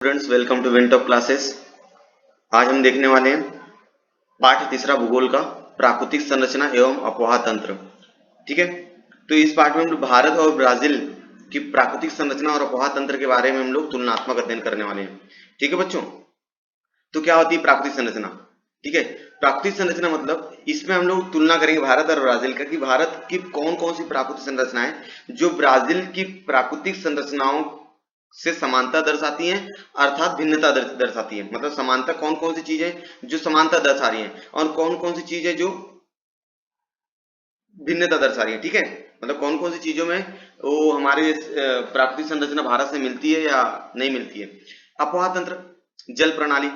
Students, welcome to win top classes. आज हम देखने वाले हैं पाठ तीसरा भूगोल का प्राकृतिक संरचना एवं अपोहा तंत्र। ठीक है, तो इस पाठ में हम लोग भारत और ब्राजील की प्राकृतिक संरचना और अपोहा तंत्र के बारे में हम लोग तुलनात्मक अध्ययन करने वाले हैं। ठीक है बच्चों, तो क्या होती है प्राकृतिक संरचना? ठीक है, प्राकृतिक संरचना मतलब इसमें हम लोग तुलना करेंगे भारत और ब्राजील का कि भारत की कौन कौन सी प्राकृतिक संरचनाएं जो ब्राजील की प्राकृतिक संरचनाओं से समानता दर्शाती हैं अर्थात भिन्नता दर्शाती है। मतलब समानता कौन कौन सी चीजें जो समानता दर्शा रही हैं और कौन कौन सी चीजें जो भिन्नता दर्शा रही है। ठीक है, मतलब कौन कौन सी चीजों में वो हमारे प्राकृतिक संरचना भारत से मिलती है या नहीं मिलती है। अपोहा तंत्र, जल प्रणाली।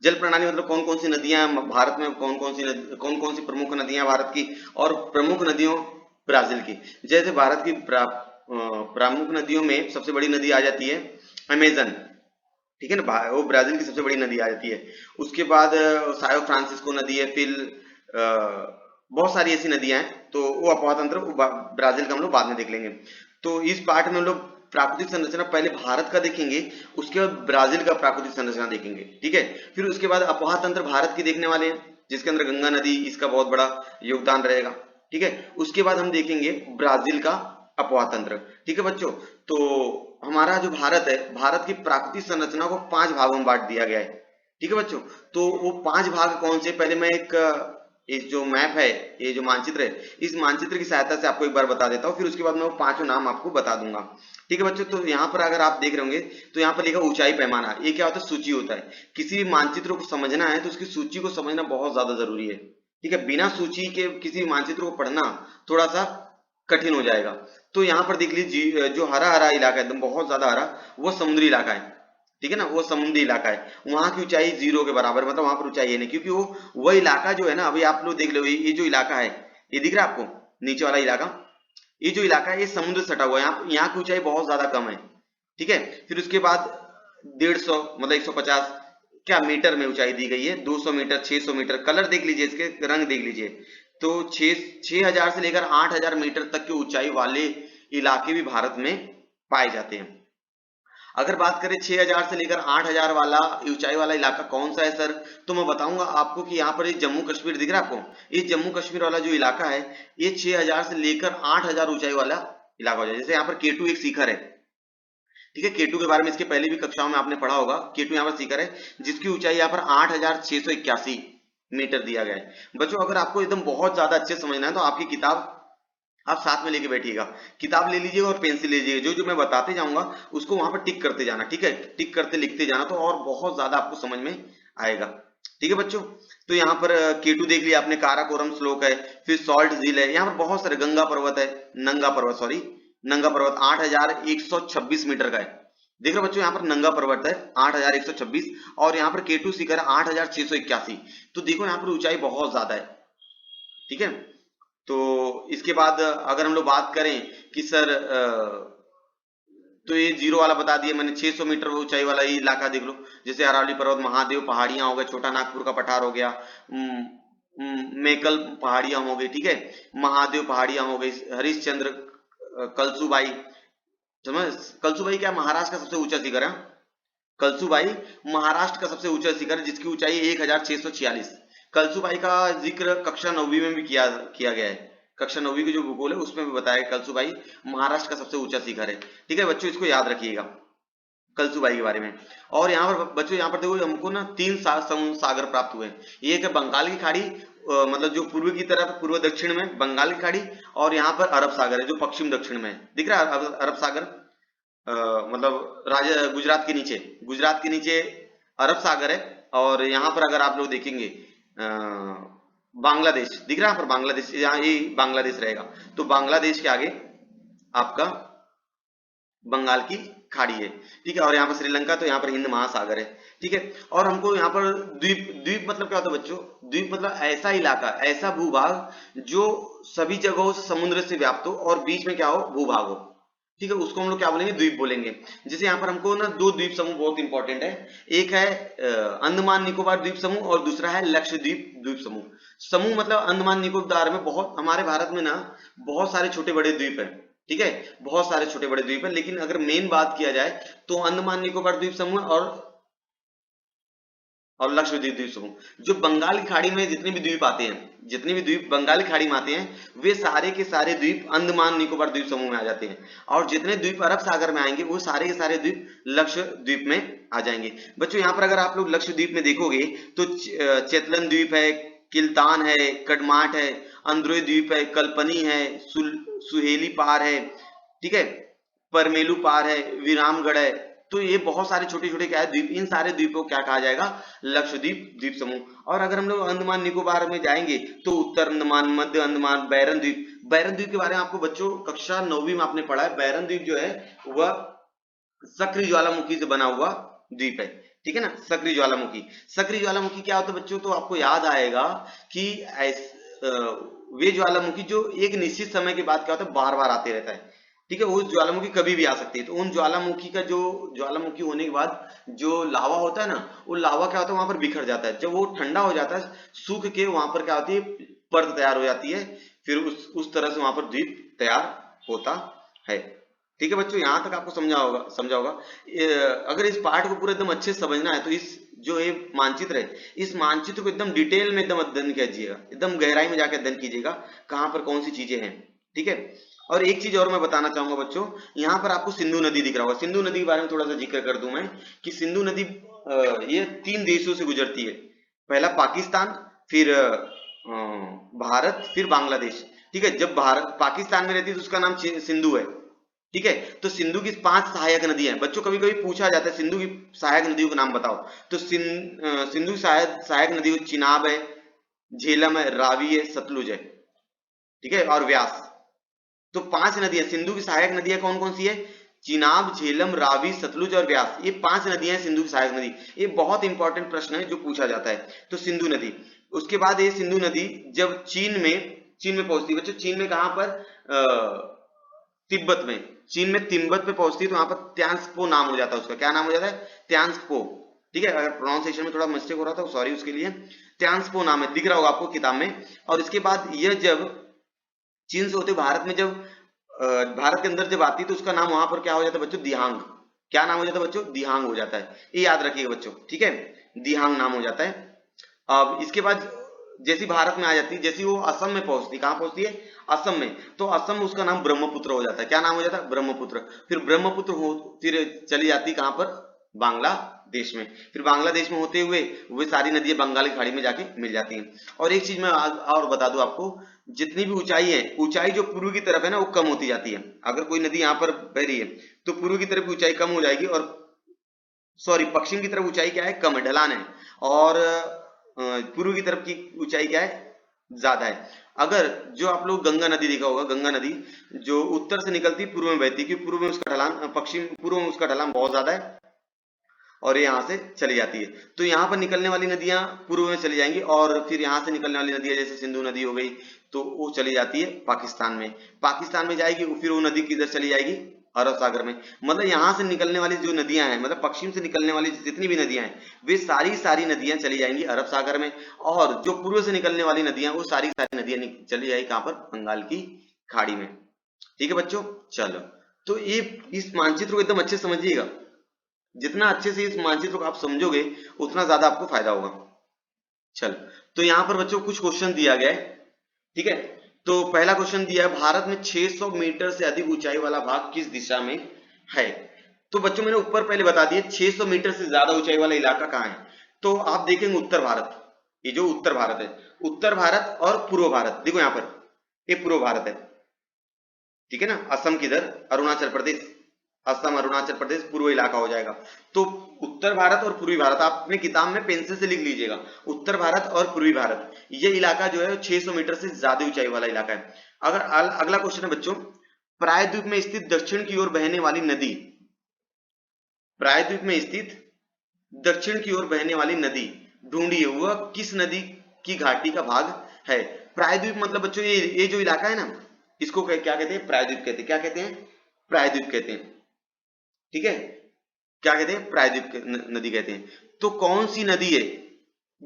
जल प्रणाली मतलब कौन कौन सी नदियां भारत में, कौन कौन सी प्रमुख नदियां भारत की और प्रमुख नदियों ब्राजील की। जैसे भारत की प्रमुख नदियों में सबसे बड़ी नदी आ जाती है अमेजन। ठीक है ना, वो ब्राजील की सबसे बड़ी नदी आ जाती है। उसके बाद सायो फ्रांसिस्को नदी है, फिर बहुत सारी ऐसी नदियां हैं। तो वो अपोहा तंत्र ब्राजील का हम लोग बाद में देख लेंगे। तो इस पाठ में हम लोग प्राकृतिक संरचना पहले भारत का देखेंगे, उसके बाद ब्राजील का प्राकृतिक संरचना देखेंगे। ठीक है, फिर उसके बाद अपोहा तंत्र भारत की देखने वाले हैं जिसके अंदर गंगा नदी इसका बहुत बड़ा योगदान रहेगा। ठीक है, उसके बाद हम देखेंगे ब्राजील का अपोहा तंत्र। ठीक है बच्चों, तो हमारा जो भारत है, भारत की प्राकृतिक संरचना को 5 भागों में बांट दिया गया है। ठीक है बच्चों, तो वो 5 भाग कौन से, पहले मैं एक इस जो मैप है, ये जो मानचित्र है, इस मानचित्र की सहायता से आपको एक बार बता देता हूँ, फिर उसके बाद मैं वो 5 नाम आपको बता दूंगा। ठीक है बच्चों, तो यहाँ पर अगर आप देख रहे होंगे तो यहाँ पर लिखा ऊंचाई पैमाना। ये क्या होता है? सूची होता है। किसी भी मानचित्र को समझना है तो उसकी सूची को समझना बहुत ज्यादा जरूरी है। ठीक है, बिना सूची के किसी मानचित्र को पढ़ना थोड़ा सा कठिन हो जाएगा। तो यहाँ पर देख लीजिए, जो हरा हरा इलाका है, एकदम बहुत ज्यादा हरा, वो समुद्री इलाका है। ठीक है ना, वो समुद्री इलाका है। वहां की ऊंचाई 0 के बराबर, मतलब वहां पर ऊंचाई है नहीं, क्योंकि वो इलाका जो है ना, अभी आप लोग देख लो, ये जो इलाका है, ये दिख रहा है आपको नीचे वाला इलाका, ये जो इलाका है ये समुद्र से सटा हुआ है। यहाँ की ऊंचाई बहुत ज्यादा कम है। ठीक है, फिर उसके बाद 150 मतलब 150 क्या मीटर में ऊंचाई दी गई है, 200 मीटर, 600 मीटर। कलर देख लीजिए, इसके रंग देख लीजिए। तो 6000 से लेकर 8000 मीटर तक की ऊंचाई वाले इलाके भी भारत में पाए जाते हैं। अगर बात करें 6000 से लेकर 8000 वाला ऊंचाई वाला इलाका कौन सा है सर, तो मैं बताऊंगा आपको कि यहाँ पर ये जम्मू कश्मीर दिख रहा है आपको, ये जम्मू कश्मीर वाला जो इलाका है, ये 6000 से लेकर 8000 ऊंचाई वाला इलाका हो जाए। जैसे यहाँ पर केटू एक शिखर है। ठीक है, केटू के बारे में इसके पहले भी कक्षाओं में आपने पढ़ा होगा। केटू यहाँ पर शिखर है जिसकी ऊंचाई यहाँ पर 8681 मीटर दिया गया है। बच्चों, अगर आपको एकदम बहुत ज्यादा अच्छे समझना है तो आपकी किताब आप साथ में लेके बैठिएगा, किताब ले लीजिएगा और पेंसिल ले लीजिएगा। जो जो मैं बताते जाऊंगा उसको वहां पर टिक करते जाना। ठीक है, टिक करते लिखते जाना, तो और बहुत ज्यादा आपको समझ में आएगा। ठीक है बच्चों, तो यहाँ पर केटू देख लिया आपने, काराकोरम स्लोक है, फिर सॉल्ट झील है, यहाँ पर बहुत सारे, गंगा पर्वत है, नंगा पर्वत, सॉरी नंगा पर्वत 8126 मीटर का है। देख रहे हो बच्चों, यहाँ पर नंगा पर्वत है 8126 और यहाँ पर केटू शिखर 8681। तो देखो यहाँ पर ऊंचाई बहुत ज्यादा है। ठीक है, तो इसके बाद अगर हम लोग बात करें कि सर तो ये 0 वाला बता दिया मैंने, 600 मीटर ऊंचाई वाला ये इलाका देख लो। जैसे अरावली पर्वत, महादेव पहाड़ियां हो गए, छोटा नागपुर का पठार हो गया, मेकल पहाड़ियां हो गई। ठीक है, महादेव पहाड़ियां हो गई, हरिश्चंद्र, कलसुबाई। समझ, कलसुबाई क्या महाराष्ट्र का सबसे ऊंचा शिखर है। कलसुबाई महाराष्ट्र का सबसे ऊंचा शिखर जिसकी ऊंचाई 1646। कलसुबाई का जिक्र कक्षा 9वीं में भी किया गया है। कक्षा 9वीं की जो भूगोल है उसमें भी बताया कलसुबाई महाराष्ट्र का सबसे ऊंचा शिखर है। ठीक है बच्चों, इसको याद रखिएगा कलसुबाई के बारे में। और यहाँ पर बच्चों, यहाँ पर देखो हमको ना 3 सागर प्राप्त हुए हैं। एक है बंगाल की खाड़ी, मतलब जो पूर्व की तरफ, पूर्व दक्षिण में बंगाल की खाड़ी, और यहाँ पर अरब सागर है जो पश्चिम दक्षिण में है। दिख रहा है अरब सागर, मतलब गुजरात के नीचे, अरब सागर है। और यहाँ पर अगर आप लोग देखेंगे बांग्लादेश दिख रहा है, यहाँ पर बांग्लादेश, यहाँ ये बांग्लादेश रहेगा। तो बांग्लादेश के आगे आपका बंगाल की खाड़ी है। ठीक है, और यहाँ पर श्रीलंका, तो यहाँ पर हिंद महासागर है। ठीक है, और हमको यहाँ पर द्वीप, द्वीप मतलब क्या होता है बच्चों? द्वीप मतलब ऐसा इलाका, ऐसा भूभाग जो सभी जगहों से समुद्र से व्याप्त हो और बीच में क्या हो, भूभाग हो। ठीक है, उसको हम लोग क्या बोलेंगे? द्वीप बोलेंगे। जैसे यहाँ पर हमको ना 2 द्वीप समूह बहुत इंपॉर्टेंट है। एक है अंडमान निकोबार द्वीप समूह और दूसरा है लक्षद्वीप द्वीप समूह। समूह मतलब अंडमान निकोबार में बहुत, हमारे भारत में ना बहुत सारे छोटे बड़े द्वीप है। ठीक है, बहुत सारे छोटे बड़े द्वीप हैं, लेकिन अगर मेन बात किया जाए तो अंडमान निकोबार द्वीप समूह और लक्षद्वीप द्वीप समूह, जो बंगाल की खाड़ी में जितने भी द्वीप आते हैं, जितने भी द्वीप बंगाल की खाड़ी में आते हैं, वे सारे के सारे द्वीप अंडमान निकोबार द्वीप समूह में आ जाते हैं, और जितने द्वीप अरब सागर में आएंगे वो सारे के सारे द्वीप लक्षद्वीप में आ जाएंगे। बच्चों यहाँ पर अगर आप लोग लक्षद्वीप में देखोगे तो चेतलन द्वीप है, किल्तान है, कड़माट है, अंद्रोय द्वीप है, कल्पनी है, सुहेली पार है, ठीक है, परमेलू पार है, विरामगढ़ है। तो ये बहुत सारे छोटे छोटे क्या है द्वीप, इन सारे द्वीपों को क्या कहा जाएगा, लक्षद्वीप द्वीप समूह। और अगर हम लोग अंडमान निकोबार में जाएंगे तो उत्तर अंडमान, मध्य अंडमान, बैरन द्वीप, बैरन द्वीप के बारे में आपको बच्चों कक्षा 9वीं में आपने पढ़ा है। बैरन द्वीप जो है वह सक्रिय ज्वालामुखी से बना हुआ द्वीप है, ठीक है ना, सक्रिय ज्वालामुखी। सक्रिय ज्वालामुखी क्या होता है बच्चों, तो आपको याद आएगा कि वे ज्वालामुखी जो एक निश्चित समय के बाद क्या होता है बार बार आते रहता है, ठीक है, वो ज्वालामुखी कभी भी आ सकती है। तो उन ज्वालामुखी का जो ज्वालामुखी होने के बाद जो लावा होता है ना, वो लावा क्या होता है वहां पर बिखर जाता है, जब वो ठंडा हो जाता है सूख के वहां पर क्या होती है परत तैयार हो जाती है, फिर उस तरह से वहां पर द्वीप तैयार होता है। ठीक है बच्चों, यहां तक आपको समझा होगा। अगर इस पार्ट को पूरा एकदम अच्छे से समझना है तो इस जो ये मानचित्र है, इस मानचित्र को एकदम डिटेल में एकदम अध्ययन कीजिएगा, एकदम गहराई में जाकर अध्ययन कीजिएगा कहाँ पर कौन सी चीजें हैं, ठीक है। और एक चीज और मैं बताना चाहूंगा बच्चों, यहाँ पर आपको सिंधु नदी दिख रहा होगा। सिंधु नदी के बारे में थोड़ा सा जिक्र कर दूं मैं कि सिंधु नदी ये 3 देशों से गुजरती है, पहला पाकिस्तान, फिर भारत, फिर बांग्लादेश, ठीक है। जब भारत पाकिस्तान में रहती है तो उसका नाम सिंधु है, ठीक है। तो सिंधु की 5 सहायक नदियां हैं बच्चों, कभी कभी पूछा जाता है सिंधु की सहायक नदियों का नाम बताओ, तो सिंधु सहायक नदी चिनाब है, झेलम है, रावी है, सतलुज है, ठीक है, और व्यास। तो 5 नदियां सिंधु की सहायक नदियां कौन कौन सी है, चिनाब, झेलम, रावी, सतलुज और व्यास, ये 5 नदियां हैं सिंधु की सहायक नदी। ये बहुत इंपॉर्टेंट प्रश्न है जो पूछा जाता है। तो सिंधु नदी, उसके बाद ये सिंधु नदी जब चीन में पहुंचती है बच्चों, चीन में कहां पर, तिब्बत में, चीन में तिब्बत पे पहुंचती है तो वहां पर त्यांसपो नाम हो जाता है उसका, क्या नाम हो जाता है, त्यांसपो, ठीक है। अगर प्रोनाउंसिएशन में थोड़ा मिस्टेक हो रहा था सॉरी उसके लिए, त्यांसपो नाम है, दिख रहा होगा आपको किताब में। और इसके बाद यह जब चीन से होते भारत में जब भारत के अंदर जब आती है तो उसका नाम वहां पर क्या हो जाता है बच्चों, दिहांग, क्या नाम हो जाता है बच्चों, दिहांग हो जाता है, ये याद रखिएगा बच्चों, ठीक है, दिहांग नाम हो जाता है। अब इसके बाद जैसी भारत में आ जाती है, जैसी वो असम में पहुंचती, कहां पहुंचती है, असम में, तो असम में उसका नाम ब्रह्मपुत्र हो जाता है, क्या नाम हो जाता है, ब्रह्मपुत्र। फिर ब्रह्मपुत्र फिर चली जाती कहां पर, बांग्लादेश में। फिर बांग्लादेश में होते हुए वे सारी नदियां बंगाल की खाड़ी में जाके मिल जाती हैं। और एक चीज मैं और बता दूं आपको, जितनी भी ऊंचाई है, ऊंचाई जो पूर्व की तरफ है ना वो कम होती जाती है। अगर कोई नदी यहाँ पर बह रही है तो पूर्व की तरफ ऊंचाई कम हो जाएगी, और सॉरी पश्चिम की तरफ ऊंचाई क्या है, कम है, ढलान है, और पूर्व की तरफ की ऊंचाई क्या है, ज्यादा है। अगर जो आप लोग गंगा नदी देखा होगा, गंगा नदी जो उत्तर से निकलती पूर्व में बहती, क्योंकि पूर्व में उसका ढलान, पश्चिम पूर्व में उसका ढलान बहुत ज्यादा है और ये यहाँ से चली जाती है। तो यहाँ पर निकलने वाली नदियां पूर्व में चली जाएंगी, और फिर यहाँ से निकलने वाली नदियां जैसे सिंधु नदी हो गई तो वो चली जाती है पाकिस्तान में, पाकिस्तान में जाएगी, फिर वो नदी किधर चली जाएगी, अरब सागर में। मतलब यहाँ से निकलने वाली जो नदियां हैं, मतलब पश्चिम से निकलने वाली जितनी भी नदियां हैं वे सारी नदियां चली जाएंगी अरब सागर में, और जो पूर्व से निकलने वाली नदियां वो सारी नदियां चली जाएगी कहाँ पर, बंगाल की खाड़ी में, ठीक है बच्चों। चलो, तो ये इस मानचित्र को एकदम अच्छे से समझिएगा, जितना अच्छे से इस मानचित्र को आप समझोगे उतना ज्यादा आपको फायदा होगा। चल, तो यहाँ पर बच्चों कुछ क्वेश्चन दिया गया है, ठीक है। तो पहला क्वेश्चन दिया है, भारत में 600 मीटर से अधिक ऊंचाई वाला भाग किस दिशा में है। तो बच्चों मैंने ऊपर पहले बता दिया 600 मीटर से ज्यादा ऊंचाई वाला इलाका कहाँ है, तो आप देखेंगे उत्तर भारत, ये जो उत्तर भारत है, उत्तर भारत और पूर्व भारत, देखो यहाँ पर ये पूर्व भारत है, ठीक है ना, असम किधर, अरुणाचल प्रदेश, असम अरुणाचल प्रदेश पूर्व इलाका हो जाएगा। तो उत्तर भारत और पूर्वी भारत आप अपने किताब में पेंसिल से लिख लीजिएगा, उत्तर भारत और पूर्वी भारत, ये इलाका जो है 600 मीटर से ज्यादा ऊंचाई वाला इलाका है। अगर अगला क्वेश्चन है बच्चों, प्रायद्वीप में स्थित दक्षिण की ओर बहने वाली नदी, प्रायद्वीप में स्थित दक्षिण की ओर बहने वाली नदी ढूंढिए वह किस नदी की घाटी का भाग है। प्रायद्वीप मतलब बच्चों ये जो इलाका है ना, इसको क्या कहते हैं, प्रायद्वीप कहते हैं, क्या कहते हैं, प्रायद्वीप कहते हैं, ठीक है, क्या कहते हैं, प्रायद्वीप नदी कहते हैं। तो कौन सी नदी है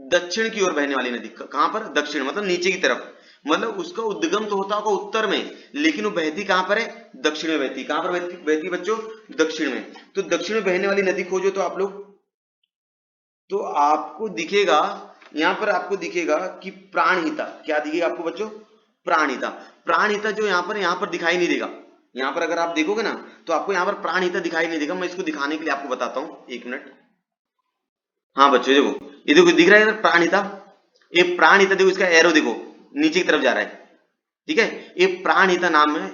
दक्षिण की ओर बहने वाली नदी, कहां पर, दक्षिण मतलब नीचे की तरफ, मतलब उसका उद्गम तो होता होगा उत्तर में, लेकिन वो बहती कहां पर है, दक्षिण में बहती। कहां पर बहती बच्चों, दक्षिण में। तो दक्षिण में बहने वाली नदी खोजो तो आप लोग, तो आपको दिखेगा, यहां पर आपको दिखेगा कि प्राणहिता, क्या दिखेगा आपको बच्चों, प्राणहिता। प्राणहिता जो यहाँ पर दिखाई नहीं देगा। यहाँ पर अगर आप देखोगे ना तो आपको यहाँ पर प्राणहिता दिखाई नहीं देगा। मैं इसको दिखाने के लिए आपको बताता हूँ, एक मिनट। हाँ बच्चों देखो, ये देखो दिख रहा है इधर प्राणहिता, ये प्राणहिता देखो, इसका एरो देखो नीचे की तरफ जा रहा है, ठीक है। ये प्राणहिता नाम है,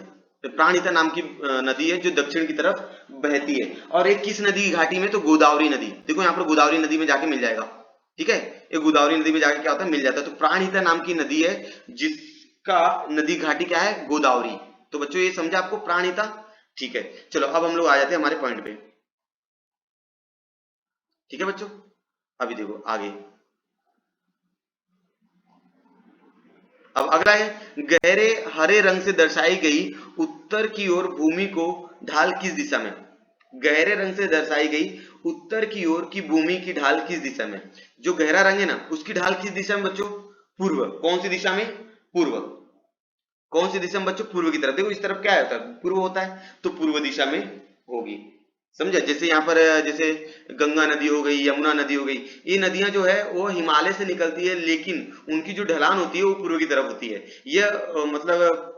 प्राणहिता नाम की नदी है जो दक्षिण की तरफ बहती है। और एक किस नदी की घाटी में, तो गोदावरी नदी। देखो यहाँ पर गोदावरी नदी में जाके मिल जाएगा, ठीक है। ये गोदावरी नदी में जाके क्या होता है, मिल जाता है। तो प्राणहिता नाम की नदी है जिसका नदी घाटी क्या है, गोदावरी। तो बच्चों ये समझा आपको प्राणहिता, ठीक है। चलो अब हम लोग आ जाते हैं हमारे पॉइंट पे, ठीक है बच्चों। अभी देखो आगे, अब अगला है, गहरे हरे रंग से दर्शाई गई उत्तर की ओर भूमि को ढाल किस दिशा में। गहरे रंग से दर्शाई गई उत्तर की ओर की भूमि की ढाल किस दिशा में। जो गहरा रंग है ना उसकी ढाल किस दिशा में बच्चों, पूर्व। कौन सी दिशा में, पूर्व। कौन सी दिशा में बच्चों, पूर्व की तरफ। देखो इस तरफ क्या होता है, पूर्व होता है, तो पूर्व दिशा में होगी, समझे। जैसे यहाँ पर जैसे गंगा नदी हो गई, यमुना नदी हो गई, ये नदियां जो है वो हिमालय से निकलती है, लेकिन उनकी जो ढलान होती है वो पूर्व की तरफ होती है। यह मतलब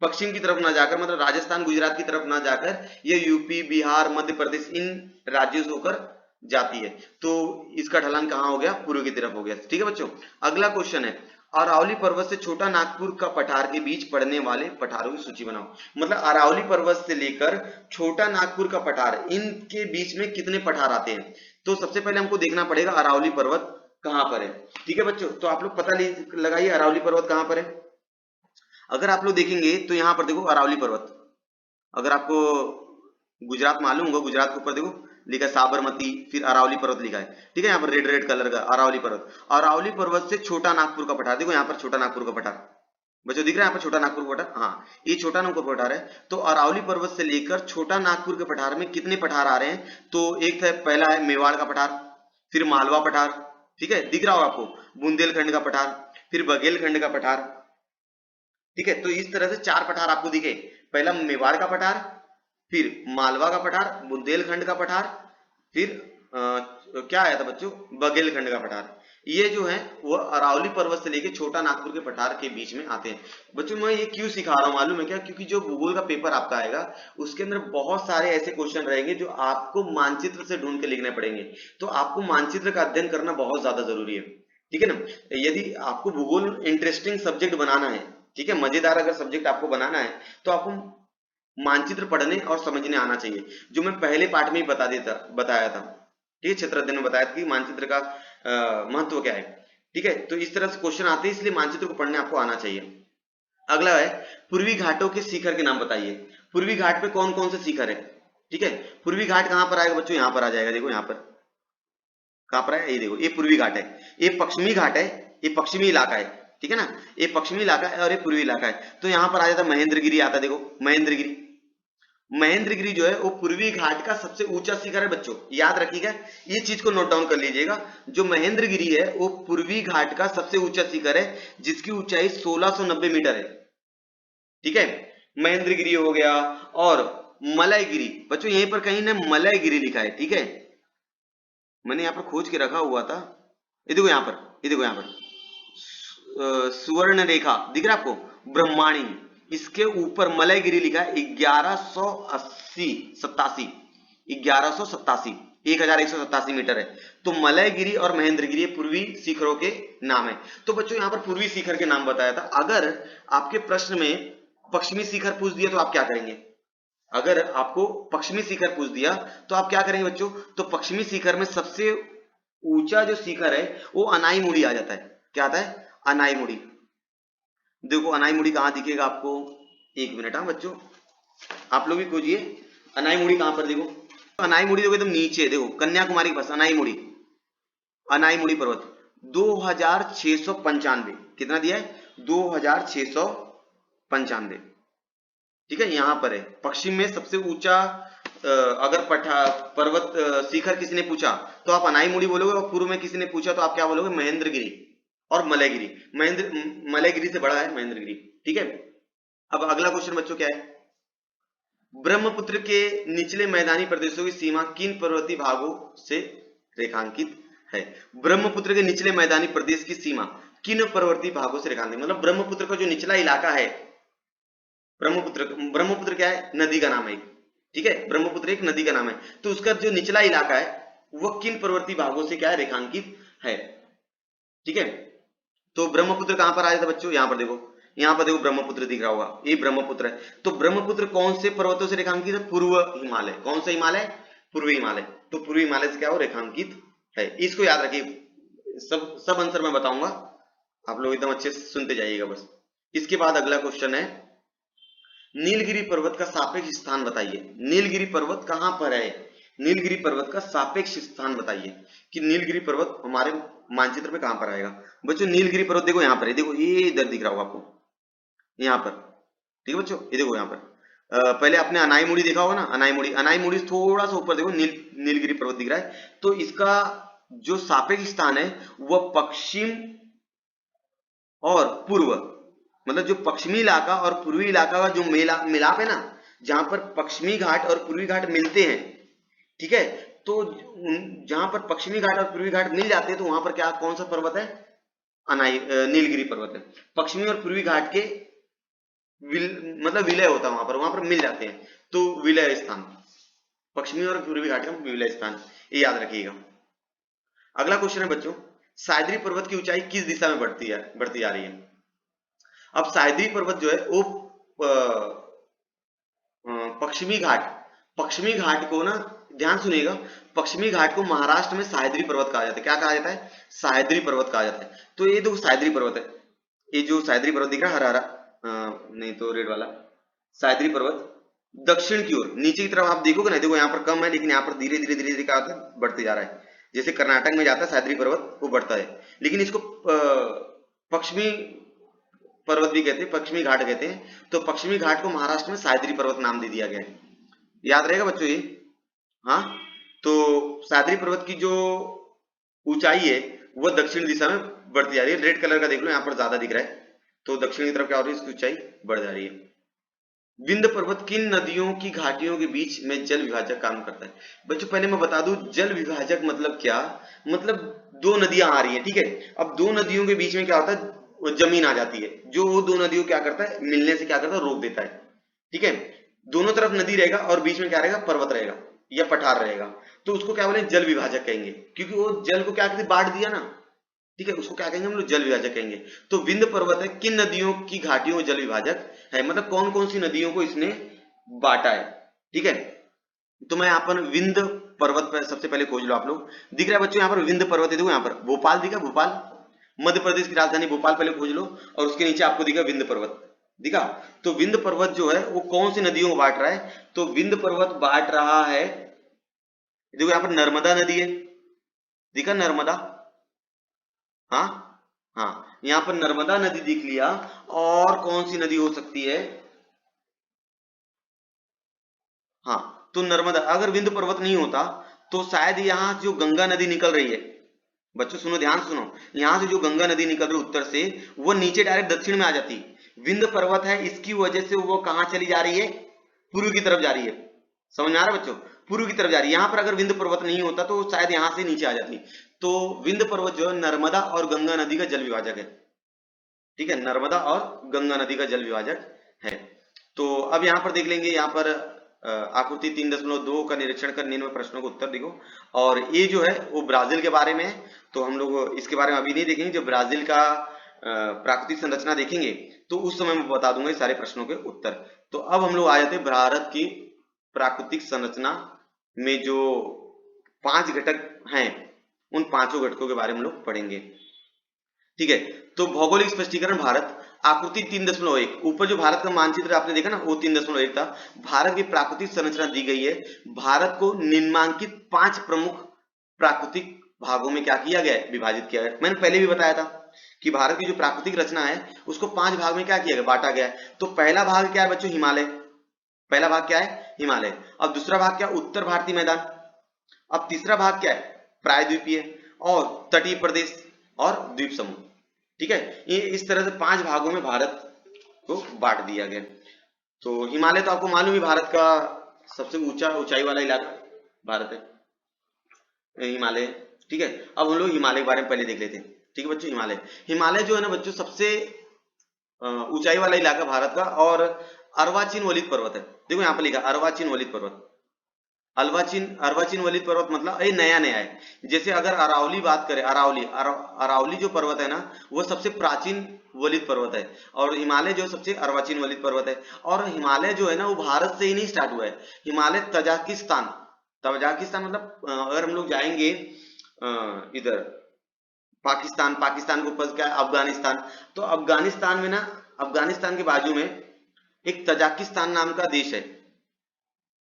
पश्चिम की तरफ ना जाकर, मतलब राजस्थान गुजरात की तरफ ना जाकर, ये यूपी बिहार मध्य प्रदेश इन राज्यों से होकर जाती है। तो इसका ढलान कहाँ हो गया, पूर्व की तरफ हो गया, ठीक है बच्चों। अगला क्वेश्चन है, अरावली पर्वत से छोटा नागपुर का पठार के बीच पड़ने वाले पठारों की सूची बनाओ। मतलब अरावली पर्वत से लेकर छोटा नागपुर का पठार, इनके बीच में कितने पठार आते हैं। तो सबसे पहले हमको देखना पड़ेगा अरावली पर्वत कहां पर है, ठीक है बच्चों। तो आप लोग पता लगाइए अरावली पर्वत कहां पर है। अगर आप लोग देखेंगे तो यहाँ पर देखो अरावली पर्वत, अगर आपको गुजरात मालूम होगा, गुजरात के ऊपर देखो लिखा है साबरमती, फिर अरावली पर्वत लिखा है, ठीक है। यहाँ पर रेड रेड कलर का अरावली पर्वत। अरावली पर्वत से छोटा नागपुर का पठार, देखो यहाँ पर छोटा नागपुर का पठार बच्चों दिख रहा है यहाँ पर, छोटा नागपुर का पठार, हाँ ये छोटा नागपुर पठार है। तो अरावली पर्वत से लेकर छोटा नागपुर के पठार में कितने पठार आ रहे हैं, तो एक था, पहला है मेवाड़ का पठार, फिर मालवा पठार, ठीक है दिख रहा होगा आपको, बुंदेलखंड का पठार, फिर बघेलखंड का पठार, ठीक है। तो इस तरह से चार पठार आपको दिखे, पहला मेवाड़ का पठार, फिर मालवा का पठार, बुंदेलखंड का पठार, फिर क्या आया था बच्चों, बघेलखंड का पठार। ये जो है वो अरावली पर्वत से लेके छोटा नागपुर के पठार के बीच में आते हैं। बच्चों मैं ये क्यों सिखा रहा हूँ मालूम है क्या, क्योंकि जो भूगोल का पेपर आपका आएगा उसके अंदर बहुत सारे ऐसे क्वेश्चन रहेंगे जो आपको मानचित्र से ढूंढ के लिखने पड़ेंगे। तो आपको मानचित्र का अध्ययन करना बहुत ज्यादा जरूरी है, ठीक है ना। यदि आपको भूगोल इंटरेस्टिंग सब्जेक्ट बनाना है, ठीक है, मजेदार अगर सब्जेक्ट आपको बनाना है, तो आपको मानचित्र पढ़ने और समझने आना चाहिए, जो मैं पहले पार्ट में ही बताया था, ठीक है, क्षेत्र अध्ययन में बताया था कि मानचित्र का महत्व क्या है, ठीक है। तो इस तरह से क्वेश्चन आते हैं, इसलिए मानचित्र को पढ़ने आपको आना चाहिए। अगला है, पूर्वी घाटों के शिखर के नाम बताइए। पूर्वी घाट पे कौन कौन से शिखर है, ठीक है। पूर्वी घाट कहां पर आएगा बच्चों, यहां पर आ जाएगा, देखो यहाँ पर कहां पर है, ये देखो ये पूर्वी घाट है, ये पश्चिमी घाट है, ये पश्चिमी इलाका है, ठीक है ना, ये पश्चिमी इलाका है और ये पूर्वी इलाका है। तो यहाँ पर आ जाता है महेंद्रगिरी आता है, देखो महेंद्रगिरी। महेंद्रगिरी जो है वो पूर्वी घाट का सबसे ऊंचा शिखर है बच्चों, याद रखिएगा, ये चीज को नोट डाउन कर लीजिएगा। जो महेंद्रगिरी है वो पूर्वी घाट का सबसे ऊंचा शिखर है, जिसकी ऊंचाई 1690 मीटर है, ठीक है। महेंद्रगिरी हो गया, और मलयगिरी बच्चों यहीं पर कहीं ना मलयगिरी लिखा है, ठीक है, मैंने यहाँ पर खोज के रखा हुआ था, ये देखो यहाँ पर, ये देखो यहाँ पर सुवर्ण रेखा दिख रहा है आपको, ब्रह्माणी, इसके ऊपर मलयगिरी लिखा है 1187 मीटर है। तो मलयगिरी और महेंद्रगिरी पूर्वी शिखरों के नाम है। तो बच्चों यहाँ पर पूर्वी शिखर के नाम बताया था। अगर आपके प्रश्न में पश्चिमी शिखर पूछ दिया तो आप क्या करेंगे, अगर आपको पश्चिमी शिखर पूछ दिया तो आप क्या करेंगे बच्चों, तो पश्चिमी शिखर में सबसे ऊंचा जो शिखर है वो अनाईमुड़ी आ जाता है। क्या आता है, अनाईमुड़ी। देखो अनाईमुड़ी कहां दिखेगा आपको, एक मिनट, हाँ बच्चों आप लोग भी खोजिए अनाईमुड़ी कहां पर, देखो अनाईमुड़ी देखो एकदम नीचे, देखो कन्याकुमारी के पास अनाईमुड़ी, अनाईमुड़ी पर्वत 2695, कितना दिया है 2695, ठीक है, यहां पर है पश्चिम में सबसे ऊंचा। अगर पर्वत शिखर किसी ने पूछा तो आप अनाईमुड़ी बोलोगे, और पूर्व में किसी ने पूछा तो आप क्या बोलोगे, महेंद्रगिरी, और मलयगिरी। मलयगिरी से बड़ा है महेंद्रगिरी। ठीक है, अब अगला क्वेश्चन बच्चों क्या है, ब्रह्मपुत्र के निचले मैदानी प्रदेशों की सीमा किन पर्वतीय भागों से रेखांकित है? ब्रह्मपुत्र के निचले मैदानी प्रदेश की सीमा किन पर्वतीय भागों से रेखांकित, मतलब ब्रह्मपुत्र का जो निचला इलाका है, ब्रह्मपुत्र क्या है, नदी का नाम है, ठीक है, ब्रह्मपुत्र एक नदी का नाम है, तो उसका जो निचला इलाका है वह किन पर्वतीय भागों से क्या है, रेखांकित है। ठीक है, तो ब्रह्मपुत्र कहां पर आ जाता है बच्चों, यहां पर देखो, यहां पर देखो ब्रह्मपुत्र दिख रहा होगा, ये ब्रह्मपुत्र है। तो ब्रह्मपुत्र कौन से पर्वतों से रेखांकित है, पूर्व हिमालय। कौन सा हिमालय, पूर्वी हिमालय। तो पूर्वी हिमालय से क्या हो, रेखांकित है। इसको याद रखिए, सब आंसर मैं बताऊंगा, आप लोग एकदम अच्छे से सुनते जाइएगा बस। इसके बाद अगला क्वेश्चन है, नीलगिरी पर्वत का सापेक्ष स्थान बताइए। नीलगिरी पर्वत कहां पर है, नीलगिरी पर्वत का सापेक्ष स्थान बताइए कि नीलगिरी पर्वत हमारे मानचित्र में कहां पर आएगा। बच्चों नीलगिरी पर्वत देखो यहां पर है, देखो ये इधर दिख रहा होगा आपको, यहाँ पर, ठीक है बच्चों, ये देखो यहाँ पर। पहले आपने अनाईमुड़ी देखा होगा ना, अनाईमुड़ी थोड़ा सा ऊपर देखो नीलगिरी पर्वत दिख रहा है। तो इसका जो सापेक्ष स्थान है वह पश्चिम और पूर्व, मतलब जो पश्चिमी इलाका और पूर्वी इलाका का जो मिलाप है ना, जहां पर पश्चिमी घाट और पूर्वी घाट मिलते हैं, ठीक है, तो जहां पर पश्चिमी घाट और पूर्वी घाट मिल जाते हैं तो वहां पर क्या, कौन सा पर्वत है, नीलगिरी पर्वत है। पश्चिमी और पूर्वी घाट के मतलब विलय होता है, वहां पर मिल जाते हैं, तो विलय स्थान, पश्चिमी और पूर्वी घाट का विलय स्थान, ये याद रखिएगा। अगला क्वेश्चन है बच्चों, सह्याद्री पर्वत की ऊंचाई किस दिशा में बढ़ती जा रही है। अब सह्याद्री पर्वत जो है वो पश्चिमी घाट को ना, ध्यान सुनिएगा, पश्चिमी घाट को महाराष्ट्र में सह्याद्री पर्वत कहा जाता है। क्या कहा जाता है, सह्याद्री पर्वत कहा जाता है। तो ये देखो सह्याद्री पर्वत है, ये जो सह्याद्री पर्वत दिख रहा है हरा हरा, नहीं तो रेड वाला, सह्याद्री पर्वत दक्षिण की ओर नीचे की तरफ आप देखोगे ना, देखो यहाँ पर कम है लेकिन यहाँ पर धीरे धीरे धीरे धीरे क्या होता है, बढ़ते जा रहा है। जैसे कर्नाटक में जाता है सह्याद्री पर्वत, वो बढ़ता है, लेकिन इसको पश्चिमी पर्वत भी कहते हैं, पश्चिमी घाट कहते हैं। तो पश्चिमी घाट को महाराष्ट्र में सह्याद्री पर्वत नाम दे दिया गया है, याद रहेगा बच्चों ये। हाँ, तो सह्याद्री पर्वत की जो ऊंचाई है वह दक्षिण दिशा में बढ़ती जा रही है। रेड कलर का देख लो, यहाँ पर ज्यादा दिख रहा है, तो दक्षिण की तरफ क्या हो रही है, इसकी ऊंचाई बढ़ जा रही है। विंध्य पर्वत किन नदियों की घाटियों के बीच में जल विभाजक काम करता है। बच्चों पहले मैं बता दूं, जल विभाजक मतलब क्या, मतलब दो नदियां आ रही है, ठीक है, अब दो नदियों के बीच में क्या होता है, वो जमीन आ जाती है, जो वो दो नदियों क्या करता है, मिलने से क्या करता है, रोक देता है। ठीक है, दोनों तरफ नदी रहेगा और बीच में क्या रहेगा, पर्वत रहेगा या पठार रहेगा, तो उसको क्या बोले, जल विभाजक कहेंगे, क्योंकि वो जल को क्या कहते, बांट दिया ना, ठीक है, उसको क्या कहेंगे हम लोग, जल विभाजक कहेंगे। तो विंध्य पर्वत है किन नदियों की घाटियों में जल विभाजक है, मतलब कौन कौन सी नदियों को इसने बांटा है। ठीक है, तो मैं यहाँ पर विंध्य पर्वत पर सबसे पहले खोज लो आप लोग, दिख रहा है बच्चों यहाँ पर विंध्य पर्वत है, देखो यहाँ पर भोपाल दिखा, भोपाल मध्य प्रदेश की राजधानी भोपाल पहले खोज लो, और उसके नीचे आपको दिखा विंध्य पर्वत दिखा। तो विंध्य पर्वत जो है वो कौन सी नदियों को बांट रहा है, तो विंध्य पर्वत बांट रहा है, देखो यहाँ पर नर्मदा नदी है, दिखा नर्मदा, हाँ हाँ, यहाँ पर नर्मदा नदी दिख लिया, और कौन सी नदी हो सकती है, हाँ, तो नर्मदा, अगर विंध्य पर्वत नहीं होता तो शायद यहाँ जो गंगा नदी निकल रही है, बच्चों सुनो, ध्यान सुनो, यहाँ से जो गंगा नदी निकल रही है उत्तर से, वो नीचे डायरेक्ट दक्षिण में आ जाती। विंध्य पर्वत है, इसकी वजह से वो कहाँ चली जा रही है, पूर्व की तरफ जा रही है, समझ में आ रहा है बच्चों, पूर्व की तरफ जा रही है। यहाँ पर अगर विंध्य पर्वत नहीं होता तो शायद यहाँ से नीचे आ जाती। तो विंध्य पर्वत जो है नर्मदा और गंगा नदी का जल विभाजक है, ठीक है, नर्मदा और गंगा नदी का जल विभाजक है। तो अब यहाँ पर देख लेंगे, यहाँ पर आकृति 3.2 का निरीक्षण कर निम्न प्रश्नों को उत्तर दिखो, और ये जो है वो ब्राजील के बारे में है, तो हम लोग इसके बारे में अभी नहीं देखेंगे, जब ब्राजील का प्राकृतिक संरचना देखेंगे तो उस समय मैं बता दूंगा ये सारे प्रश्नों के उत्तर। तो अब हम लोग आ जाते हैं भारत की प्राकृतिक संरचना में जो 5 घटक हैं, उन पांचों घटकों के बारे में हम लोग पढ़ेंगे। ठीक है, तो भौगोलिक स्पष्टीकरण भारत, आकृति 3.1, ऊपर जो भारत का मानचित्र आपने देखा ना वो 3.1 था। भारत की प्राकृतिक संरचना दी गई है, भारत को निम्नांकित 5 प्रमुख प्राकृतिक भागों में क्या किया गया है, विभाजित किया गया। मैंने पहले भी बताया था कि भारत की जो प्राकृतिक रचना है उसको 5 भाग में क्या किया गया, बांटा गया है। तो पहला भाग क्या है बच्चों, हिमालय, पहला भाग क्या है, हिमालय। अब दूसरा भाग क्या, उत्तर भारतीय मैदान। अब तीसरा भाग क्या है, प्रायद्वीपीय और तटीय प्रदेश और द्वीप समूह। ठीक है, ये इस तरह से 5 भागों में भारत को बांट दिया गया। तो हिमालय तो आपको मालूम है भारत का सबसे ऊंचाई वाला इलाका भारत है, हिमालय। ठीक है, अब हम लोग हिमालय के बारे में पहले देख लेते हैं। ठीक है बच्चों, हिमालय हिमालय जो है ना बच्चों सबसे ऊंचाई वाला इलाका भारत का, और अर्वाचीन वलित पर्वत है। देखो यहाँ पर लिखा अर्वाचीन वलित पर्वत। अर्वाचीन वलित पर्वत मतलब ये नया नया है। जैसे अगर अरावली बात करें, अरावली जो पर्वत है ना वो सबसे प्राचीन वलित पर्वत है, और हिमालय जो सबसे अर्वाचीन वलित पर्वत है। और हिमालय जो है ना वो भारत से ही नहीं स्टार्ट हुआ है, हिमालय तजाकिस्तान मतलब अगर हम लोग जाएंगे इधर पाकिस्तान के ऊपर क्या है अफगानिस्तान, तो अफगानिस्तान में ना, अफगानिस्तान के बाजू में एक तजाकिस्तान नाम का देश है।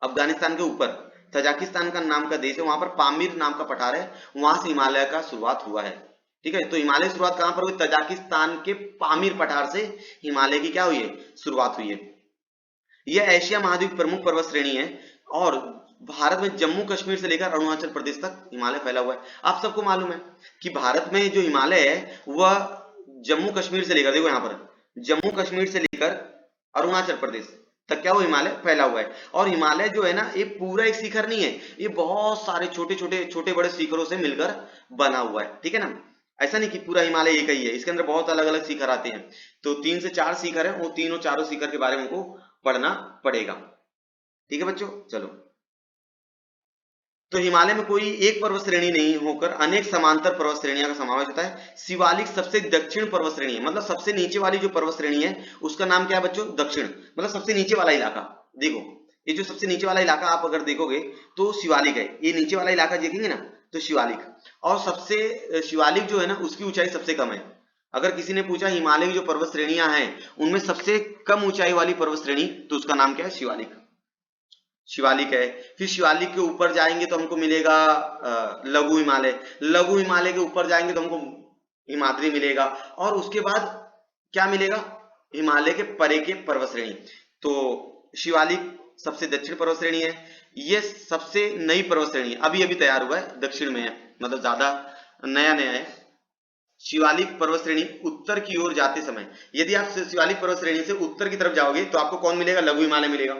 अफगानिस्तान के ऊपर तजाकिस्तान का नाम का देश है, वहां पर पामीर नाम का पठार है, वहां से हिमालय का शुरुआत हुआ है। ठीक है, तो हिमालय की शुरुआत कहां पर हुई? तजाकिस्तान के पामीर पठार से हिमालय की क्या हुई है? शुरुआत हुई है। यह एशिया महाद्वीप प्रमुख पर्वत श्रेणी है, और भारत में जम्मू कश्मीर से लेकर अरुणाचल प्रदेश तक हिमालय फैला हुआ है। आप सबको मालूम है कि भारत में जो हिमालय है वह जम्मू कश्मीर से लेकर, देखो यहाँ पर जम्मू कश्मीर से लेकर अरुणाचल प्रदेश तक क्या वो हिमालय फैला हुआ है। और हिमालय जो है ना ये पूरा एक शिखर नहीं है, ये बहुत सारे छोटे बड़े शिखरों से मिलकर बना हुआ है। ठीक है ना, ऐसा नहीं कि पूरा हिमालय एक ही है, इसके अंदर बहुत अलग अलग शिखर आते हैं। तो 3 से 4 शिखर है, वो तीनों चारों शिखर के बारे में हमको पढ़ना पड़ेगा। ठीक है बच्चों, चलो। तो हिमालय में कोई एक पर्वत श्रेणी नहीं होकर अनेक समांतर पर्वत श्रेणियों का समावेश होता है। शिवालिक सबसे दक्षिण पर्वत श्रेणी है, मतलब सबसे नीचे वाली जो पर्वत श्रेणी है उसका नाम क्या है बच्चों? दक्षिण, मतलब सबसे नीचे वाला इलाका। देखो ये जो सबसे नीचे वाला इलाका आप अगर देखोगे तो शिवालिक है, ये नीचे वाला इलाका देखेंगे ना तो शिवालिक, और सबसे शिवालिक जो है ना उसकी ऊंचाई सबसे कम है। अगर किसी ने पूछा हिमालय की जो पर्वत श्रेणियां हैं उनमें सबसे कम ऊंचाई वाली पर्वत श्रेणी, तो उसका नाम क्या है? शिवालिक। शिवालिक है। फिर शिवालिक के ऊपर जाएंगे तो हमको मिलेगा लघु हिमालय। लघु हिमालय के ऊपर जाएंगे तो हमको हिमाद्री मिलेगा, और उसके बाद क्या मिलेगा? हिमालय के परे के पर्वत श्रेणी। तो शिवालिक सबसे दक्षिण पर्वत श्रेणी है, ये सबसे नई पर्वत श्रेणी है, अभी अभी तैयार हुआ है, दक्षिण में है, मतलब ज्यादा नया नया है। शिवालिक पर्वत श्रेणी उत्तर की ओर जाते समय, यदि आप शिवालिक पर्वत श्रेणी से उत्तर की तरफ जाओगे तो आपको कौन मिलेगा? लघु हिमालय मिलेगा।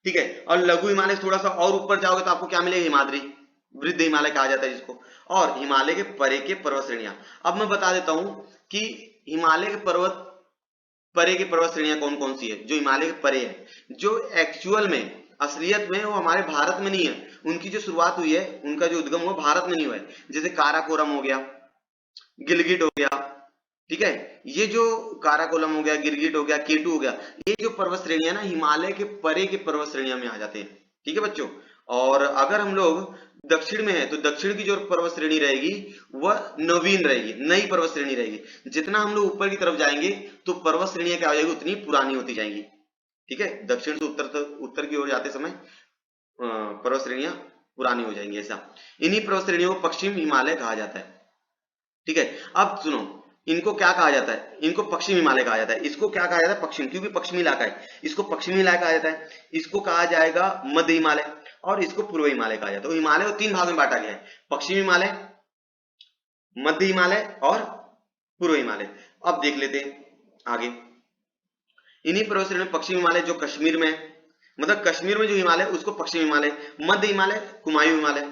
ठीक है, और लघु हिमालय से थोड़ा सा और ऊपर जाओगे तो आपको क्या मिलेगा? हिमाद्री, वृद्ध हिमालय कहा जाता है जिसको। और हिमालय के परे के पर्वत श्रेणियां, अब मैं बता देता हूं कि हिमालय के पर्वत परे की पर्वत श्रेणियां कौन कौन सी है। जो हिमालय के परे है, जो एक्चुअल में असलियत में वो हमारे भारत में नहीं है, उनकी जो शुरुआत हुई है, उनका जो उद्गम हुआ भारत में नहीं हुआ है। जैसे काराकोरम हो गया, गिलगिट हो गया, ठीक है, ये जो काराकोरम हो गया, गिरगिट हो गया, केटू हो गया, ये जो पर्वत श्रेणियां ना हिमालय के परे के पर्वत श्रेणियों में आ जाते हैं। ठीक है बच्चों, और अगर हम लोग दक्षिण में है तो दक्षिण की जो पर्वत श्रेणी रहेगी वह नवीन रहेगी, नई पर्वत श्रेणी रहेगी। जितना हम लोग ऊपर की तरफ जाएंगे तो पर्वत श्रेणियां क्या हो जाएगी? उतनी पुरानी होती जाएंगी। ठीक है, दक्षिण से उत्तर की ओर जाते समय पर्वत श्रेणियां पुरानी हो जाएंगी, ऐसा। इन्हीं पर्वत श्रेणियों को पश्चिम हिमालय कहा जाता है। ठीक है, अब सुनो, इनको क्या कहा जाता है? इनको पश्चिम हिमालय कहा जाता है। इसको क्या कहा जाता है? पश्चिम, क्योंकि पश्चिमी इलाका है, इसको पश्चिमी हिमालय कहा जाता है। इसको कहा जाएगा मध्य हिमालय, और इसको पूर्व हिमालय कहा जाता है। तो हिमालय को 3 भाग में बांटा गया है, पश्चिमी हिमालय, मध्य हिमालय और पूर्व हिमालय। अब देख लेते हैं आगे। इन्हीं पर्वत श्रेणी में पश्चिमी हिमालय जो कश्मीर में है, मतलब कश्मीर में जो हिमालय उसको पश्चिमी हिमालय, मध्य हिमालय कुमायूं हिमालय,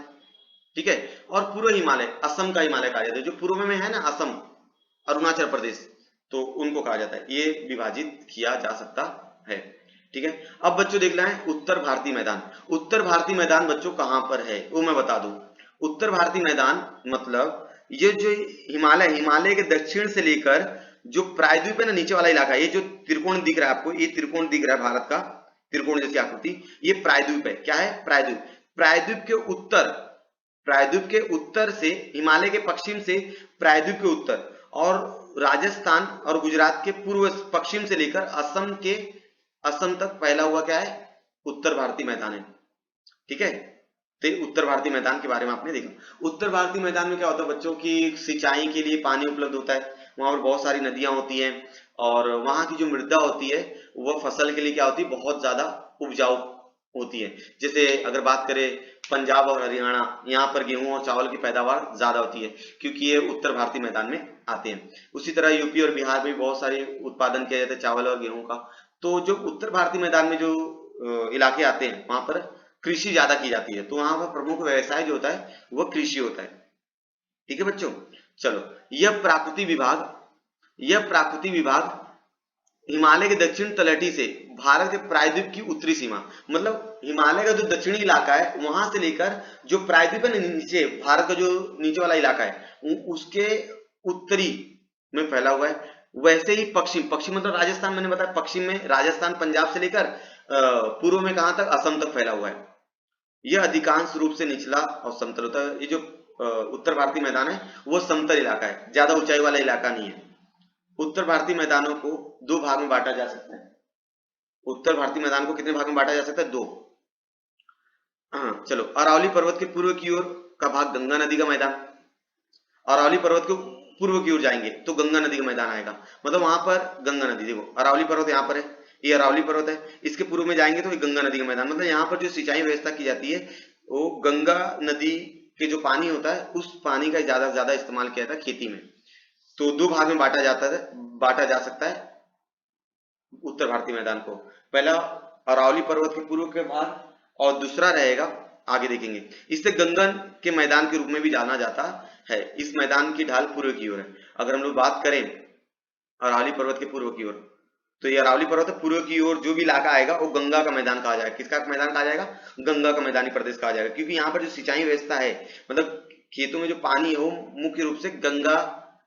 ठीक है, और पूर्व हिमालय असम का हिमालय कहा जाता है। जो पूर्व में है ना असम, अरुणाचल प्रदेश, तो उनको कहा जाता है। ये विभाजित किया जा सकता है। ठीक है, अब बच्चों देखना है उत्तर भारतीय मैदान। उत्तर भारतीय मैदान बच्चों कहां पर है वो मैं बता दूं। उत्तर भारतीय मैदान मतलब ये जो हिमालय के दक्षिण से लेकर जो प्रायद्वीप है ना, नीचे वाला इलाका, ये जो त्रिकोण दिख रहा है आपको, ये त्रिकोण दिख रहा है भारत का, त्रिकोण जैसी आकृति, ये प्रायद्वीप है। क्या है? प्रायद्वीप। प्रायद्वीप के उत्तर से, हिमालय के पश्चिम से प्रायद्वीप के उत्तर, और राजस्थान और गुजरात के पूर्व पश्चिम से लेकर असम तक फैला हुआ क्या है? उत्तर भारतीय मैदान है। ठीक है, तो उत्तर भारतीय मैदान के बारे में आपने देखा। उत्तर भारतीय मैदान में क्या होता है बच्चों की, सिंचाई के लिए पानी उपलब्ध होता है, वहां पर बहुत सारी नदियां होती हैं, और वहां की जो मृदा होती है वह फसल के लिए क्या होती है? बहुत ज्यादा उपजाऊ होती है। जैसे अगर बात करें पंजाब और हरियाणा, यहाँ पर गेहूं और चावल की पैदावार ज्यादा होती है क्योंकि ये उत्तर भारतीय मैदान में आते हैं। उसी तरह यूपी और बिहार में बहुत सारे उत्पादन किया जाता है चावल और गेहूं का। तो जो उत्तर भारतीय मैदान में जो इलाके आते हैं वहां पर कृषि ज्यादा की जाती है, तो वहां पर प्रमुख व्यवसाय जो होता है वह कृषि होता है। ठीक है बच्चों, चलो यह प्राकृतिक विभाग हिमालय के दक्षिण तलहटी से भारत के प्रायद्वीप की उत्तरी सीमा, मतलब हिमालय का जो दक्षिणी इलाका है वहां से लेकर जो प्रायद्वीप है नीचे, भारत का जो नीचे वाला इलाका है उसके उत्तरी में फैला हुआ है। वैसे ही पश्चिम, पश्चिम मतलब राजस्थान, मैंने बताया पश्चिम में राजस्थान पंजाब से लेकर पूर्व में कहां तक, असम तक फैला हुआ है। यह अधिकांश रूप से निचला और समतल होता है। ये जो उत्तर भारतीय मैदान है वो समतल इलाका है, ज्यादा ऊंचाई वाला इलाका नहीं है। उत्तर भारतीय मैदानों को दो भाग में बांटा जा सकता है। उत्तर भारतीय मैदान को कितने भाग में बांटा जा सकता है, दो। हाँ चलो, अरावली पर्वत के पूर्व की ओर का भाग गंगा नदी का मैदान, अरावली पर्वत के पूर्व की ओर जाएंगे तो गंगा नदी का मैदान आएगा, मतलब वहां पर गंगा नदी, देखो अरावली पर्वत यहाँ पर है, ये अरावली पर्वत है, इसके पूर्व में जाएंगे तो ये गंगा नदी का मैदान, मतलब यहाँ पर जो सिंचाई व्यवस्था की जाती है वो गंगा नदी के जो पानी होता है उस पानी का ज्यादा से ज्यादा इस्तेमाल किया जाता है खेती में। तो दो भाग में बांटा जा सकता है उत्तर भारतीय मैदान को। पहला अरावली पर्वत के पूर्व के भाग और दूसरा रहेगा, आगे देखेंगे, इसे गंगा के मैदान के रूप में भी जाना जाता है। इस मैदान की ढाल पूर्व की ओर है। अगर हम लोग बात करें अरावली पर्वत के पूर्व की ओर, तो ये अरावली पर्वत पूर्व की ओर जो भी इलाका आएगा वो गंगा का मैदान कहा जाएगा। किसका मैदान कहा जाएगा, गंगा का मैदानी प्रदेश कहा जाएगा, क्योंकि यहाँ पर जो सिंचाई व्यवस्था है, मतलब खेतों में जो पानी है वो मुख्य रूप से गंगा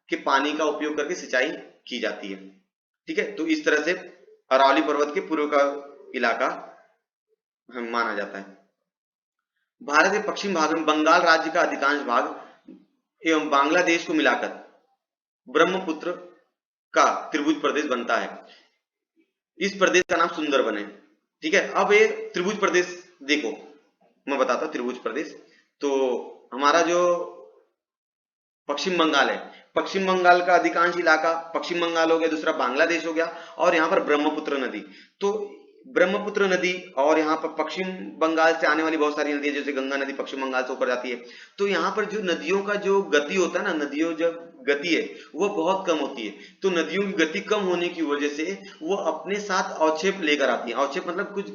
के पानी का उपयोग करके सिंचाई की जाती है। ठीक है, तो इस तरह से अरावली पर्वत के पूर्व का इलाका माना जाता है। भारत के पश्चिम भाग में बंगाल राज्य का अधिकांश भाग एवं बांग्लादेश को मिलाकर ब्रह्मपुत्र का त्रिभुज प्रदेश बनता है। इस प्रदेश का नाम सुंदरबन है। ठीक है, अब ये त्रिभुज प्रदेश देखो, मैं बताता हूं त्रिभुज प्रदेश। तो हमारा जो पश्चिम बंगाल है, पश्चिम बंगाल का अधिकांश इलाका पश्चिम बंगाल हो गया, दूसरा बांग्लादेश हो गया, और यहाँ पर ब्रह्मपुत्र नदी, तो ब्रह्मपुत्र नदी और यहाँ पर पश्चिम बंगाल से आने वाली बहुत सारी नदियां, जैसे गंगा नदी पश्चिम बंगाल से ऊपर जाती है। तो यहाँ पर जो नदियों का जो गति होता है ना, नदियों जब गति है वो बहुत कम होती है, तो नदियों की गति कम होने की वजह से वो अपने साथ अवक्षेप लेकर आती है। अवक्षेप मतलब कुछ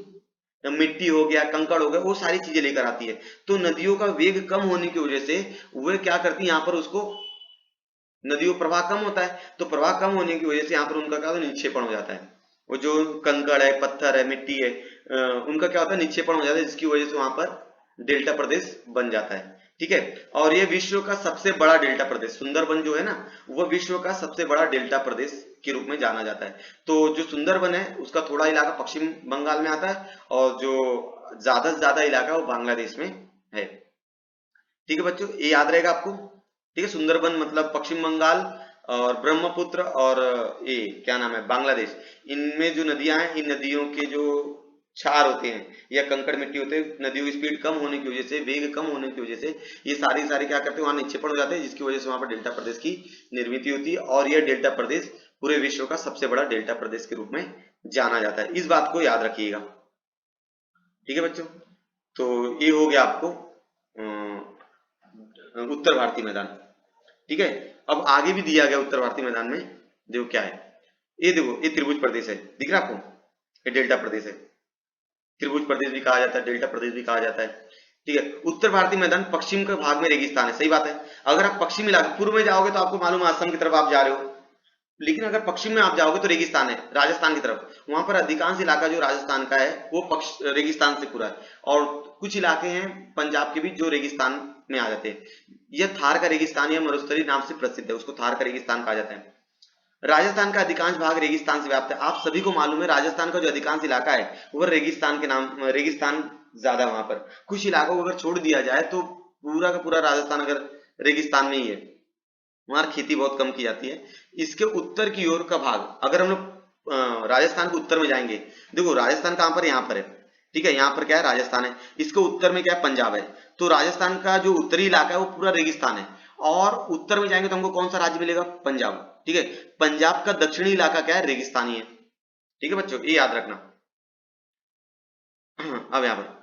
मिट्टी हो गया, कंकड़ हो गया, वो सारी चीजें लेकर आती है। तो नदियों का वेग कम होने की वजह से वे क्या करती है, यहाँ पर उसको, नदियों प्रवाह कम होता है, तो प्रवाह कम होने की वजह से यहाँ पर उनका क्या होता है, निक्षेपण हो जाता है। वो जो कंकड़ है, पत्थर है, मिट्टी है, उनका क्या होता है, निक्षेपण हो जाता है, जिसकी वजह से वहां पर डेल्टा प्रदेश बन जाता है। ठीक है, और ये विश्व का सबसे बड़ा डेल्टा प्रदेश, सुंदरबन जो है ना, वह विश्व का सबसे बड़ा डेल्टा प्रदेश के रूप में जाना जाता है। तो जो सुंदरबन है उसका थोड़ा इलाका पश्चिम बंगाल में आता है, और जो ज्यादा से ज्यादा इलाका वो बांग्लादेश में है। ठीक है बच्चों, ये याद रहेगा आपको। ठीक है, सुंदरबन मतलब पश्चिम बंगाल, और ब्रह्मपुत्र और ये क्या नाम है, बांग्लादेश, इनमें जो नदियां हैं, इन नदियों के जो क्षार होते हैं या कंकड़ मिट्टी होते हैं, नदियों की स्पीड कम होने की वजह से, वेग कम होने की वजह से ये सारी क्या करते हैं, वहां निक्षेपण हो जाते हैं, जिसकी वजह से वहां पर डेल्टा प्रदेश की निर्मित होती है, और यह डेल्टा प्रदेश पूरे विश्व का सबसे बड़ा डेल्टा प्रदेश के रूप में जाना जाता है। इस बात को याद रखिएगा। ठीक है बच्चों, तो ये हो गया आपको उत्तर भारतीय मैदान। ठीक है, अब आगे भी दिया गया उत्तर भारतीय मैदान में, देखो क्या है, ये देखो, ये त्रिभुज प्रदेश है, दिख रहा है आपको, ये डेल्टा प्रदेश है, त्रिभुज प्रदेश भी कहा जाता है, डेल्टा प्रदेश भी कहा जाता है। ठीक है, उत्तर भारतीय मैदान पश्चिम के भाग में रेगिस्तान है, सही बात है। अगर आप पश्चिम इलाके, पूर्व में जाओगे तो आपको मालूम है असम की तरफ आप जा रहे हो, लेकिन अगर पश्चिम में आप जाओगे तो रेगिस्तान है, राजस्थान की तरफ, वहां पर अधिकांश इलाका जो राजस्थान का है वो रेगिस्तान से पूरा है, और कुछ इलाके हैं पंजाब के भी जो रेगिस्तान में आ जाते हैं। यह थार का रेगिस्तान या मरुस्थली नाम से प्रसिद्ध है, उसको थार का रेगिस्तान कहा जाता है। राजस्थान का अधिकांश भाग रेगिस्तान से व्याप्त है। आप सभी को मालूम है राजस्थान का जो अधिकांश इलाका है वह रेगिस्तान के नाम, रेगिस्तान ज्यादा, वहां पर कुछ इलाकों को अगर छोड़ दिया जाए तो पूरा का पूरा राजस्थान अगर रेगिस्तान में ही है, वहां खेती बहुत कम की जाती है। इसके उत्तर की ओर का भाग, अगर हम लोग राजस्थान के उत्तर में जाएंगे, देखो राजस्थान कहां पर, यहाँ पर है। ठीक है, यहाँ पर क्या है, राजस्थान है, इसके उत्तर में क्या है, पंजाब है। तो राजस्थान का जो उत्तरी इलाका है वो पूरा रेगिस्तान है, और उत्तर में जाएंगे तो हमको कौन सा राज्य मिलेगा, पंजाब। ठीक है, पंजाब का दक्षिणी इलाका क्या है, रेगिस्तानी है। ठीक है बच्चों, ये याद रखना। अब यहाँ पर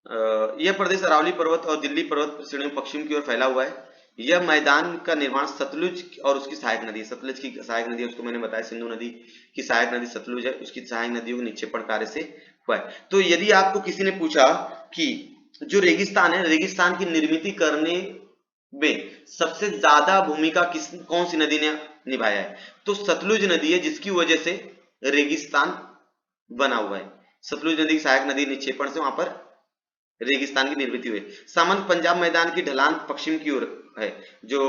यह प्रदेश अरावली पर्वत और दिल्ली पर्वत श्रेणियों पश्चिम की ओर फैला हुआ है। यह मैदान का निर्माण सतलुज और उसकी सहायक नदी, सतलुज की सहायक नदी उसको मैंने बताया, सिंधु नदी की सहायक नदी सतलुज है, उसकी सहायक नदियों के निक्षेपण कार्य से हुआ है। तो यदि आपको किसी ने पूछा कि जो रेगिस्तान है, रेगिस्तान की निर्मित करने में सबसे ज्यादा भूमिका कौन सी नदी ने निभाया है, तो सतलुज नदी है, जिसकी वजह से रेगिस्तान बना हुआ है। सतलुज नदी की सहायक नदी निक्षेपण से वहां पर रेगिस्तान की निर्मित हुई। सामान्य पंजाब मैदान की ढलान पश्चिम की ओर है, जो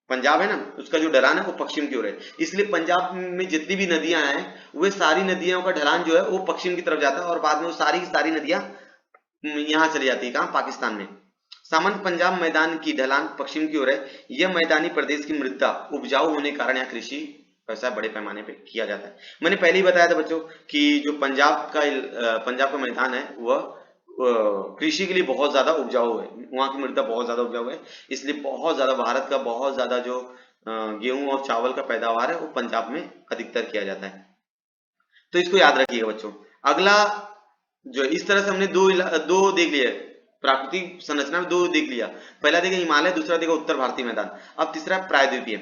पंजाब है ना, उसका जो ढलान है वो पश्चिम की ओर है, इसलिए पंजाब में जितनी भी नदियां हैं वे सारी नदियों का ढलान जो है वो पश्चिम की तरफ जाता है, और बाद में वो सारी की सारी नदियां यहाँ चली जाती है, कहाँ, पाकिस्तान में। सामान्य पंजाब मैदान की ढलान पश्चिम की ओर है। यह मैदानी प्रदेश की मृदा उपजाऊ होने के कारण यहाँ कृषि व्यवसाय बड़े पैमाने पे किया जाता है। मैंने पहले ही बताया था बच्चों कि जो पंजाब का मैदान है वह कृषि के लिए बहुत ज्यादा उपजाऊ है, वहां की मृदा बहुत ज्यादा उपजाऊ है, इसलिए बहुत ज्यादा भारत का बहुत ज्यादा जो गेहूं और चावल का पैदावार है वो पंजाब में अधिकतर किया जाता है। तो इसको याद रखिएगा बच्चों। अगला जो इस तरह से हमने दो देख लिया, प्राकृतिक संरचना में दो देख लिया, पहला देखा हिमालय, दूसरा देखा उत्तर भारतीय मैदान। अब तीसरा प्रायद्वीपीय।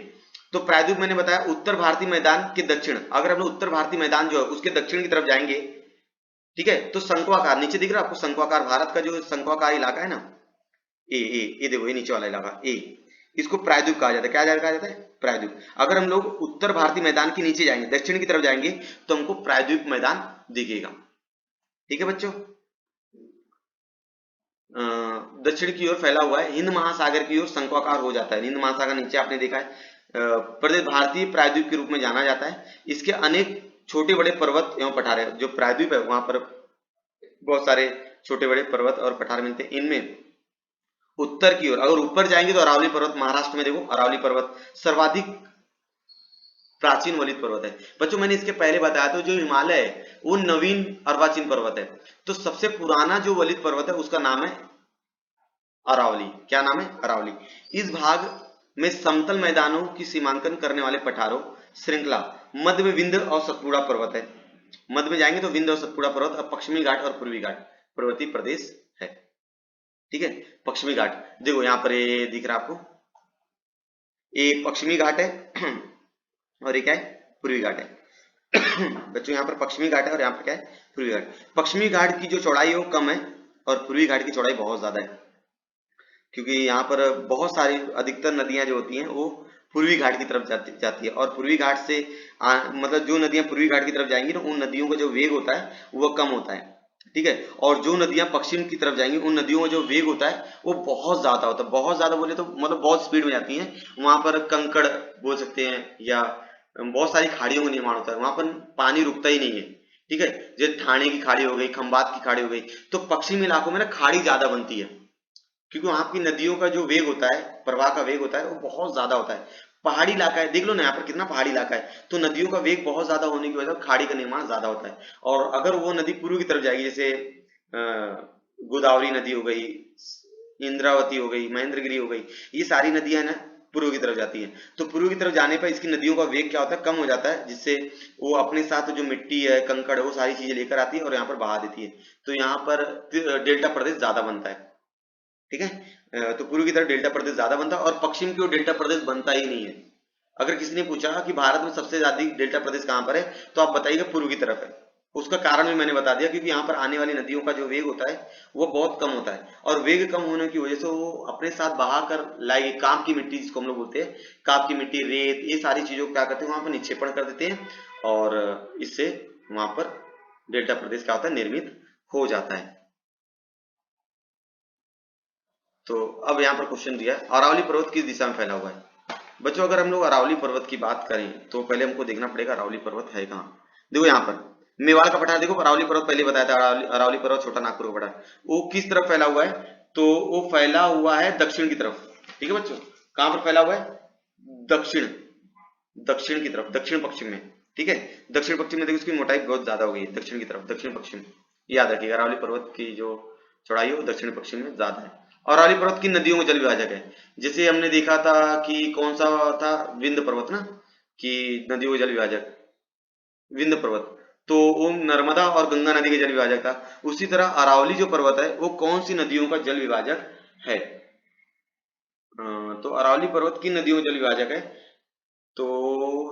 तो प्रायद्वीप मैंने बताया उत्तर भारतीय मैदान के दक्षिण, अगर हम लोग उत्तर भारतीय मैदान जो है उसके दक्षिण की तरफ जाएंगे, ठीक है, तो शंक्वाकार, नीचे दिख रहा है आपको शंक्वाकार, भारत का जो शंक्वाकार इलाका है ना, ये देखो ये नीचे वाला इलाका ए, इसको प्रायद्वीप कहा जाता है। क्या कहा जाता है? प्रायद्वीप। अगर हम लोग उत्तर भारतीय मैदान के नीचे जाएंगे, दक्षिण की तरफ जाएंगे, तो हमको प्रायद्वीप मैदान दिखेगा। ठीक है बच्चों, दक्षिण की ओर फैला हुआ है, हिंद महासागर की ओर शंक्वाकार हो जाता है। हिंद महासागर नीचे आपने देखा है, प्रदेश भारतीय प्रायद्वीप के रूप में जाना जाता है। इसके अनेक छोटे बड़े पर्वत एवं पठार है, जो प्रायद्वीप है वहां पर बहुत सारे छोटे बड़े पर्वत और पठार मिलते हैं। इनमें उत्तर की ओर अगर ऊपर जाएंगे तो अरावली पर्वत, महाराष्ट्र में देखो अरावली पर्वत सर्वाधिक प्राचीन वलित पर्वत है। बच्चों मैंने इसके पहले बताया था जो हिमालय है वो नवीन अर्वाचीन पर्वत है, तो सबसे पुराना जो वलित पर्वत है उसका नाम है अरावली। क्या नाम है? अरावली। इस भाग में समतल मैदानों की सीमांकन करने वाले पठारों श्रृंखला मध्य में विंध्य और सतपुड़ा पर्वत है। मध्य में जाएंगे तो विंध्य और सतपुड़ा पर्वत, और पश्चिमी घाट और पूर्वी घाट पर्वतीय प्रदेश है। ठीक है, पश्चिमी घाट देखो यहाँ पर ये दिख रहा है आपको, ये पश्चिमी घाट है और ये क्या है? पूर्वी घाट है। बच्चों यहाँ पर पश्चिमी घाट है और यहाँ पर क्या है? पूर्वी घाट। पश्चिमी घाट की जो चौड़ाई है वो कम है और पूर्वी घाट की चौड़ाई बहुत ज्यादा है, क्योंकि यहाँ पर बहुत सारी अधिकतर नदियां जो होती हैं वो पूर्वी घाट की तरफ जाती है, और पूर्वी घाट से मतलब जो नदियां पूर्वी घाट की तरफ जाएंगी ना उन नदियों का जो वेग होता है वो कम होता है। ठीक है, और जो नदियां पश्चिम की तरफ जाएंगी उन नदियों का जो वेग होता है वो बहुत ज्यादा होता है। बहुत ज्यादा बोले तो मतलब बहुत स्पीड में जाती हैं, वहां पर कंकड़ बोल सकते हैं या बहुत सारी खाड़ियों का निर्माण होता है, वहां पर पानी रुकता ही नहीं है। ठीक है, जैसे ठाणे की खाड़ी हो गई, खंबात की खाड़ी हो गई, तो पश्चिमी इलाकों में ना खाड़ी ज्यादा बनती है, क्योंकि वहां की नदियों का जो वेग होता है, प्रवाह का वेग होता है वो बहुत ज्यादा होता है। पहाड़ी इलाका है, देख लो ना यहाँ पर कितना पहाड़ी इलाका है, तो नदियों का वेग बहुत ज्यादा होने की वजह से खाड़ी का निर्माण ज्यादा होता है। और अगर वो नदी पूर्व की तरफ जाएगी, जैसे गोदावरी नदी हो गई, इंद्रावती हो गई, महेंद्रगिरी हो गई, ये सारी नदियां ना पूर्व की तरफ जाती हैं, तो पूर्व की तरफ जाने पर इसकी नदियों का वेग क्या होता है? कम हो जाता है, जिससे वो अपने साथ जो मिट्टी है, कंकड़ है, वो सारी चीजें लेकर आती है और यहाँ पर बहा देती है, तो यहाँ पर डेल्टा प्रदेश ज्यादा बनता है। ठीक है, तो पूर्व की तरफ डेल्टा प्रदेश ज्यादा बनता है और पश्चिम की ओर डेल्टा प्रदेश बनता ही नहीं है। अगर किसी ने पूछा कि भारत में सबसे ज्यादा डेल्टा प्रदेश कहां पर है, तो आप बताइएगा पूर्व की तरफ है। उसका कारण भी मैंने बता दिया, क्योंकि यहाँ पर आने वाली नदियों का जो वेग होता है वो बहुत कम होता है, और वेग कम होने की वजह से वो अपने साथ बहा कर लाएगी काप की मिट्टी, जिसको हम लोग बोलते हैं काप की मिट्टी, रेत, ये सारी चीजों को क्या करते हैं वहां पर निक्षेपण कर देते हैं, और इससे वहां पर डेल्टा प्रदेश क्या होता है? निर्मित हो जाता है। तो अब यहाँ पर क्वेश्चन दिया है, अरावली पर्वत किस दिशा में फैला हुआ है? बच्चों अगर हम लोग अरावली पर्वत की बात करें तो पहले हमको देखना पड़ेगा अरावली पर्वत है कहाँ। देखो यहाँ पर मेवाड़ का पठार, देखो अरावली पर्वत पहले बताया था, अरावली पर्वत छोटा नागपुर का पठार, वो किस तरफ फैला हुआ है? तो वो फैला हुआ है दक्षिण की तरफ। ठीक है बच्चों, कहाँ पर फैला हुआ है? दक्षिण, दक्षिण की तरफ, दक्षिण पश्चिम में। ठीक है, दक्षिण पश्चिम में देखो इसकी मोटाई बहुत ज्यादा हो गई है, दक्षिण की तरफ, दक्षिण पश्चिम, याद रखिएगा अरावली पर्वत की जो चौड़ाई है वो दक्षिण पश्चिम में ज्यादा है। और अरावली पर्वत की नदियों में जल विभाजक है, जैसे हमने देखा था कि कौन सा था? विंध्य पर्वत ना, कि नदियों में जल विभाजक विंध्य पर्वत। तो वो नर्मदा और गंगा नदी का जल विभाजक था। उसी तरह अरावली जो पर्वत है वो कौन सी नदियों का जल विभाजक है? तो अरावली पर्वत किन नदियों का जल विभाजक है? तो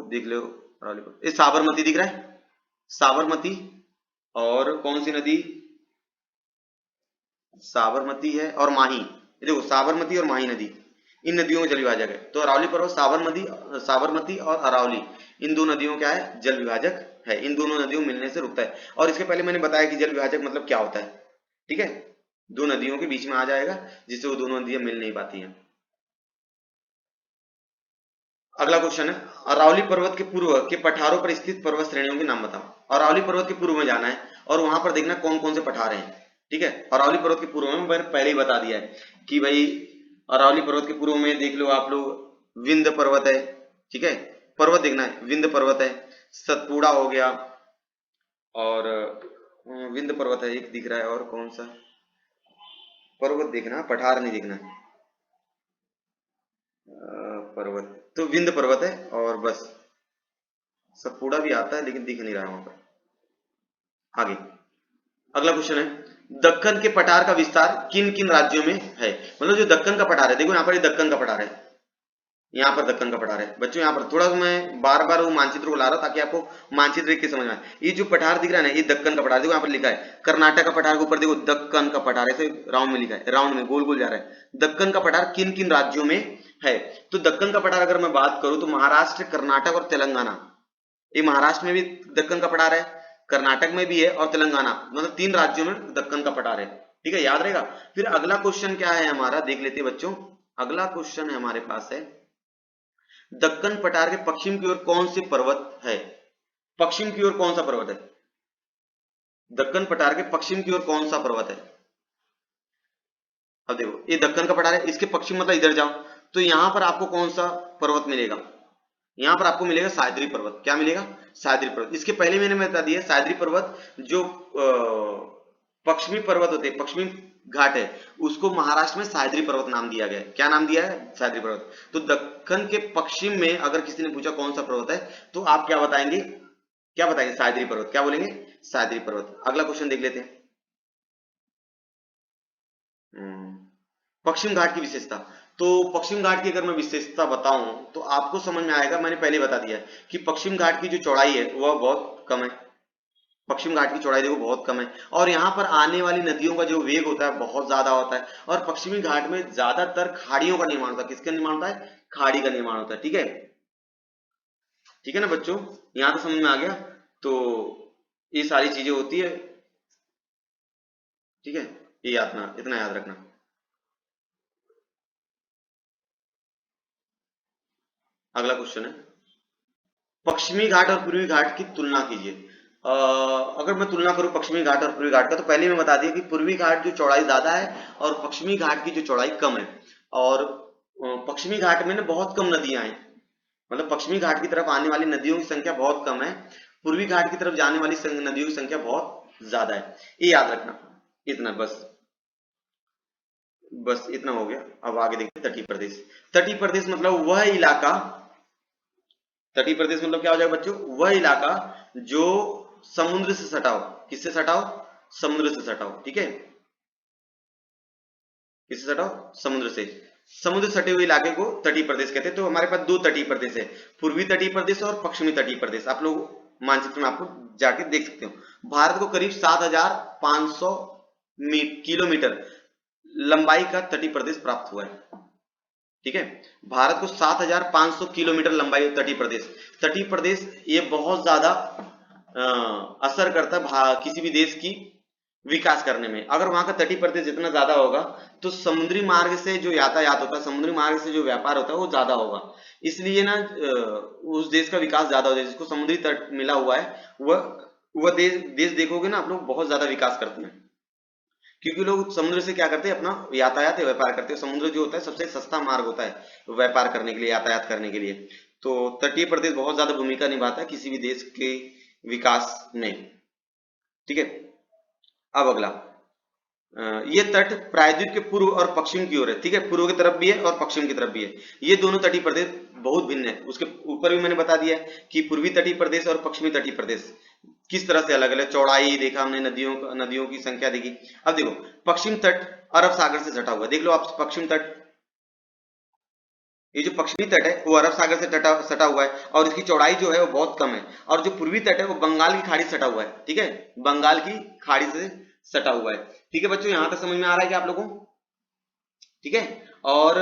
देख लो अरावली पर्वत, ये साबरमती दिख रहा है, साबरमती, और कौन सी नदी? साबरमती है और माही, ये देखो साबरमती और माही नदी, इन नदियों का जल विभाजक है। तो अरावली पर्वत, साबरमती, साबरमती और अरावली, इन दो नदियों क्या है? जल विभाजक है। इन दोनों नदियों मिलने से रुकता है। और इसके पहले मैंने बताया कि जल विभाजक मतलब क्या होता है, ठीक है? दो नदियों के बीच में आ जाएगा जिससे वो दोनों नदियां मिल नहीं पाती हैं। अगला क्वेश्चन है, अरावली पर्वत के पूर्व के पठारों पर स्थित पर्वत श्रेणियों के नाम बताओ। अरावली पर्वत के पूर्व में जाना है और वहां पर देखना कौन कौन से पठार हैं, ठीक है? अरावली पर्वत के पूर्व में मैंने पहले ही बता दिया है कि भाई अरावली पर्वत के पूर्व में देख लो आप लोग, विंध्य पर्वत है, ठीक है? पर्वत देखना है, विंध्य पर्वत है, सतपुड़ा हो गया, और विंध्य पर्वत है एक दिख रहा है, और कौन सा पर्वत देखना, पठार नहीं देखना। पर्वत तो विंध्य पर्वत है, और बस सतपुड़ा भी आता है लेकिन दिख नहीं रहा है वहां पर। आगे अगला क्वेश्चन है, दक्कन के पठार का विस्तार किन किन राज्यों में है? मतलब जो दक्कन का पठार है, देखो यहाँ पर ये दक्कन का पठार है, यहाँ पर दक्कन का पठार है बच्चों। यहाँ पर थोड़ा सा मैं बार बार वो मानचित्र को ला रहा हूं ताकि आपको मानचित्र देख के समझ में आए। ये जो पठार दिख रहा है ना, ये दक्कन का पठार, देखो यहाँ पर लिखा है कर्नाटक का पठार के ऊपर देखो दक्कन का पठार, ऐसे राउंड में लिखा है, राउंड में गोल गोल जा रहा है। दक्कन का पठार किन किन राज्यों में है? तो दक्कन का पठार अगर मैं बात करूं तो महाराष्ट्र, कर्नाटक और तेलंगाना, ये महाराष्ट्र में भी दक्कन का पठार है, कर्नाटक में भी है, और तेलंगाना, मतलब 3 राज्यों में दक्कन का पठार है, ठीक है? याद रहेगा। फिर अगला क्वेश्चन क्या है हमारा, देख लेते हैं बच्चों। अगला क्वेश्चन है हमारे पास है, दक्कन पठार के पश्चिम की ओर कौन से पर्वत है? पश्चिम की ओर कौन सा पर्वत है? दक्कन पठार के पश्चिम की ओर कौन सा पर्वत है? अब देखो ये दक्कन का पठार है, इसके पश्चिम मतलब इधर जाओ, तो यहां पर आपको कौन सा पर्वत मिलेगा? यहां पर आपको मिलेगा सह्याद्री पर्वत। क्या मिलेगा? सह्याद्री पर्वत। इसके पहले मैंने बता दिया सह्याद्री पर्वत जो पश्चिमी पर्वत होते हैं, पश्चिमी घाट है, उसको महाराष्ट्र में सह्याद्री पर्वत नाम दिया गया है। क्या नाम दिया है? सह्याद्री पर्वत। तो दक्कन के पश्चिम में अगर किसी ने पूछा कौन सा पर्वत है, तो आप क्या बताएंगे? क्या बताएंगे? सह्याद्री पर्वत। क्या बोलेंगे? सह्याद्री पर्वत। अगला क्वेश्चन देख लेते हैं। पश्चिम घाट की विशेषता। तो पश्चिम घाट की अगर मैं विशेषता बताऊं तो आपको समझ में आएगा, मैंने पहले बता दिया है कि पश्चिम घाट की जो चौड़ाई है वह बहुत कम है। पश्चिम घाट की चौड़ाई देखो बहुत कम है, और यहाँ पर आने वाली नदियों का जो वेग होता है बहुत ज्यादा होता है, और पश्चिमी घाट में ज्यादातर खाड़ियों का निर्माण होता है। किसका निर्माण होता है? खाड़ी का निर्माण होता है, ठीक है? ठीक है ना बच्चों, यहाँ तो समझ में आ गया। तो ये सारी चीजें होती है, ठीक है? ये याद, इतना याद रखना। अगला क्वेश्चन है, पश्चिमी घाट और पूर्वी घाट की तुलना कीजिए। अगर मैं तुलना करूं पश्चिमी घाट और पूर्वी घाट का, तो पहले मैं बता दिया कि पूर्वी घाट जो चौड़ाई ज्यादा है और पश्चिमी घाट की जो चौड़ाई कम है। और पश्चिमी घाट में ना बहुत कम नदियां हैं, मतलब पश्चिमी घाट की तरफ आने वाली नदियों की संख्या बहुत कम है, पूर्वी घाट की तरफ जाने वाली नदियों की संख्या बहुत ज्यादा है। ये याद रखना, इतना बस, बस इतना हो गया। अब आगे देखते हैं तटीय प्रदेश। तटीय प्रदेश मतलब वह इलाका, तटीय प्रदेश मतलब क्या हो जाएगा बच्चों? वह इलाका जो समुद्र से सटा हो। किससे सटा हो? समुद्र से सटा हो, ठीक है? किससे सटा हो? समुद्र से। समुद्र सटे हुए इलाके को तटीय प्रदेश कहते हैं। तो हमारे पास 2 तटीय प्रदेश है, पूर्वी तटीय प्रदेश और पश्चिमी तटीय प्रदेश। आप लोग मानचित्र में आपको जाके देख सकते हो। भारत को करीब 7,500 किलोमीटर लंबाई का तटीय प्रदेश प्राप्त हुआ है, ठीक है? भारत को 7,500 किलोमीटर लंबाई तटीय प्रदेश। तटीय प्रदेश ये बहुत ज्यादा असर करता है किसी भी देश की विकास करने में। अगर वहां का तटीय प्रदेश जितना ज्यादा होगा तो समुद्री मार्ग से जो यातायात होता है, समुद्री मार्ग से जो व्यापार होता है वो ज्यादा होगा, इसलिए ना उस देश का विकास ज्यादा हो जाए। जिसको समुद्री तट मिला हुआ है वह देश देखोगे ना आप लोग बहुत ज्यादा विकास करते हैं, क्योंकि लोग समुद्र से क्या करते हैं? अपना यातायात व्यापार करते हैं। समुद्र जो होता है सबसे सस्ता मार्ग होता है व्यापार करने के लिए, यातायात करने के लिए। तो तटीय प्रदेश बहुत ज्यादा भूमिका निभाता है किसी भी देश के विकास में, ठीक है? अब अगला, ये तट प्रायद्वीप के पूर्व और पश्चिम की ओर है, ठीक है? पूर्व की तरफ भी है और पश्चिम की तरफ भी है। ये दोनों तटीय प्रदेश बहुत भिन्न है। उसके ऊपर भी मैंने बता दिया है कि पूर्वी तटीय प्रदेश और पश्चिमी तटीय प्रदेश किस तरह से अलग अलग चौड़ाई देखा हमने, नदियों की संख्या देखी। अब देखो पश्चिम तट अरब सागर से सटा हुआ है, देख लो आप पश्चिम तट, ये जो पश्चिमी तट है वो अरब सागर से सटा हुआ है और इसकी चौड़ाई जो है वो बहुत कम है। और जो पूर्वी तट है वो बंगाल की खाड़ी से सटा हुआ है, ठीक है, बंगाल की खाड़ी से सटा हुआ है। ठीक है बच्चों, यहां तक समझ में आ रहा है क्या आप लोगों को? ठीक है। और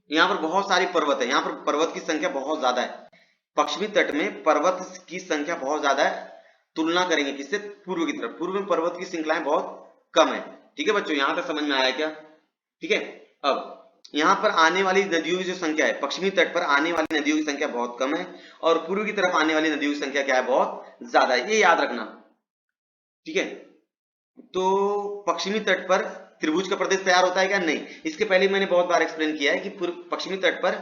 यहाँ पर बहुत सारी पर्वत है, यहाँ पर पर्वत की संख्या बहुत ज्यादा है, पश्चिमी तट में पर्वत की संख्या बहुत ज्यादा है। तुलना करेंगे किससे? पूर्व की तरफ, पूर्व में पर्वत की श्रृंखलाएं बहुत कम है। ठीक है बच्चों, यहां तक समझ में आया क्या? ठीक है। अब यहाँ पर आने वाली नदियों की जो संख्या है, पश्चिमी तट पर आने वाली नदियों की संख्या बहुत कम है और पूर्व की तरफ आने वाली नदियों की संख्या क्या है? बहुत ज्यादा है, ये याद रखना। ठीक है। तो पश्चिमी तट पर त्रिभुज का प्रदेश तैयार होता है क्या? नहीं। इसके पहले मैंने बहुत बार एक्सप्लेन किया है कि पश्चिमी तट पर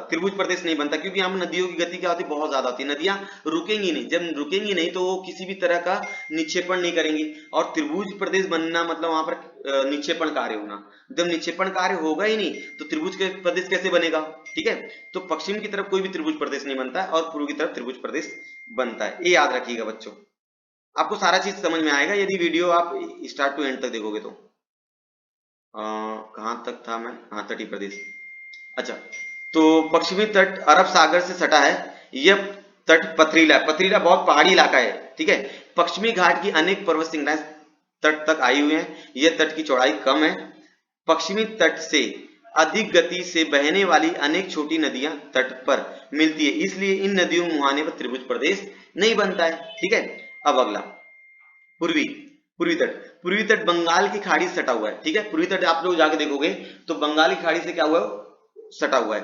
त्रिभुज प्रदेश नहीं बनता, क्योंकि यहाँ नदियों की गति क्या होती है? बहुत ज्यादा होती है, नदियां रुकेंगी नहीं, जब रुकेंगी नहीं तो वो किसी भी तरह का निक्षेपण नहीं करेंगी। और त्रिभुज प्रदेश बनना मतलब वहां पर निक्षेपण कार्य होना, जब निक्षेपण कार्य होगा ही नहीं तो त्रिभुज के प्रदेश कैसे बनेगा? ठीक है। तो पश्चिम की तरफ कोई भी त्रिभुज प्रदेश नहीं बनता है और पूर्व की तरफ त्रिभुज प्रदेश बनता है, ये याद रखिएगा बच्चों। आपको सारा चीज समझ में आएगा यदि वीडियो आप स्टार्ट टू एंड तक देखोगे तो। कहां तक था मैं? हाँ, तटीय प्रदेश। अच्छा, तो पश्चिमी तट अरब सागर से सटा है, यह तट पथरीला है, पथरीला बहुत पहाड़ी इलाका है। ठीक है। पश्चिमी घाट की अनेक पर्वत श्रृंखलाएं तट तक आई हुई हैं, यह तट की चौड़ाई कम है। पश्चिमी तट से अधिक गति से बहने वाली अनेक छोटी नदियां तट पर मिलती है, इसलिए इन नदियों में मुहाने पर त्रिभुज प्रदेश नहीं बनता है। ठीक है। अब अगला पूर्वी पूर्वी तट, पूर्वी तट बंगाल की खाड़ी से सटा हुआ है। ठीक है, पूर्वी तट आप लोग जाके देखोगे तो बंगाल की खाड़ी से क्या हुआ है? सटा हुआ है।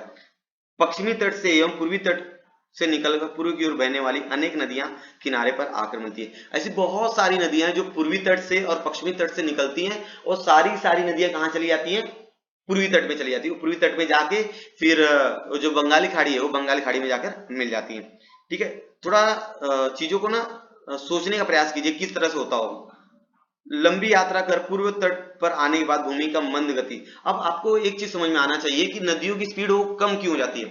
पश्चिमी तट से एवं पूर्वी तट से निकलकर पूर्व की ओर बहने वाली अनेक नदियां किनारे पर आकर मिलती है। ऐसी बहुत सारी नदियां जो पूर्वी तट से और पश्चिमी तट से निकलती हैं और सारी नदियां कहाँ चली जाती हैं? पूर्वी तट में चली जाती है। पूर्वी तट में जाके फिर जो बंगाली खाड़ी है वो बंगाली खाड़ी में जाकर मिल जाती है। ठीक है। थोड़ा चीजों को ना सोचने का प्रयास कीजिए किस तरह से होता होगा। लंबी यात्रा कर पूर्व तट पर आने के बाद भूमि का मंद गति। अब आपको एक चीज समझ में आना चाहिए कि नदियों की स्पीड वो कम क्यों हो जाती है,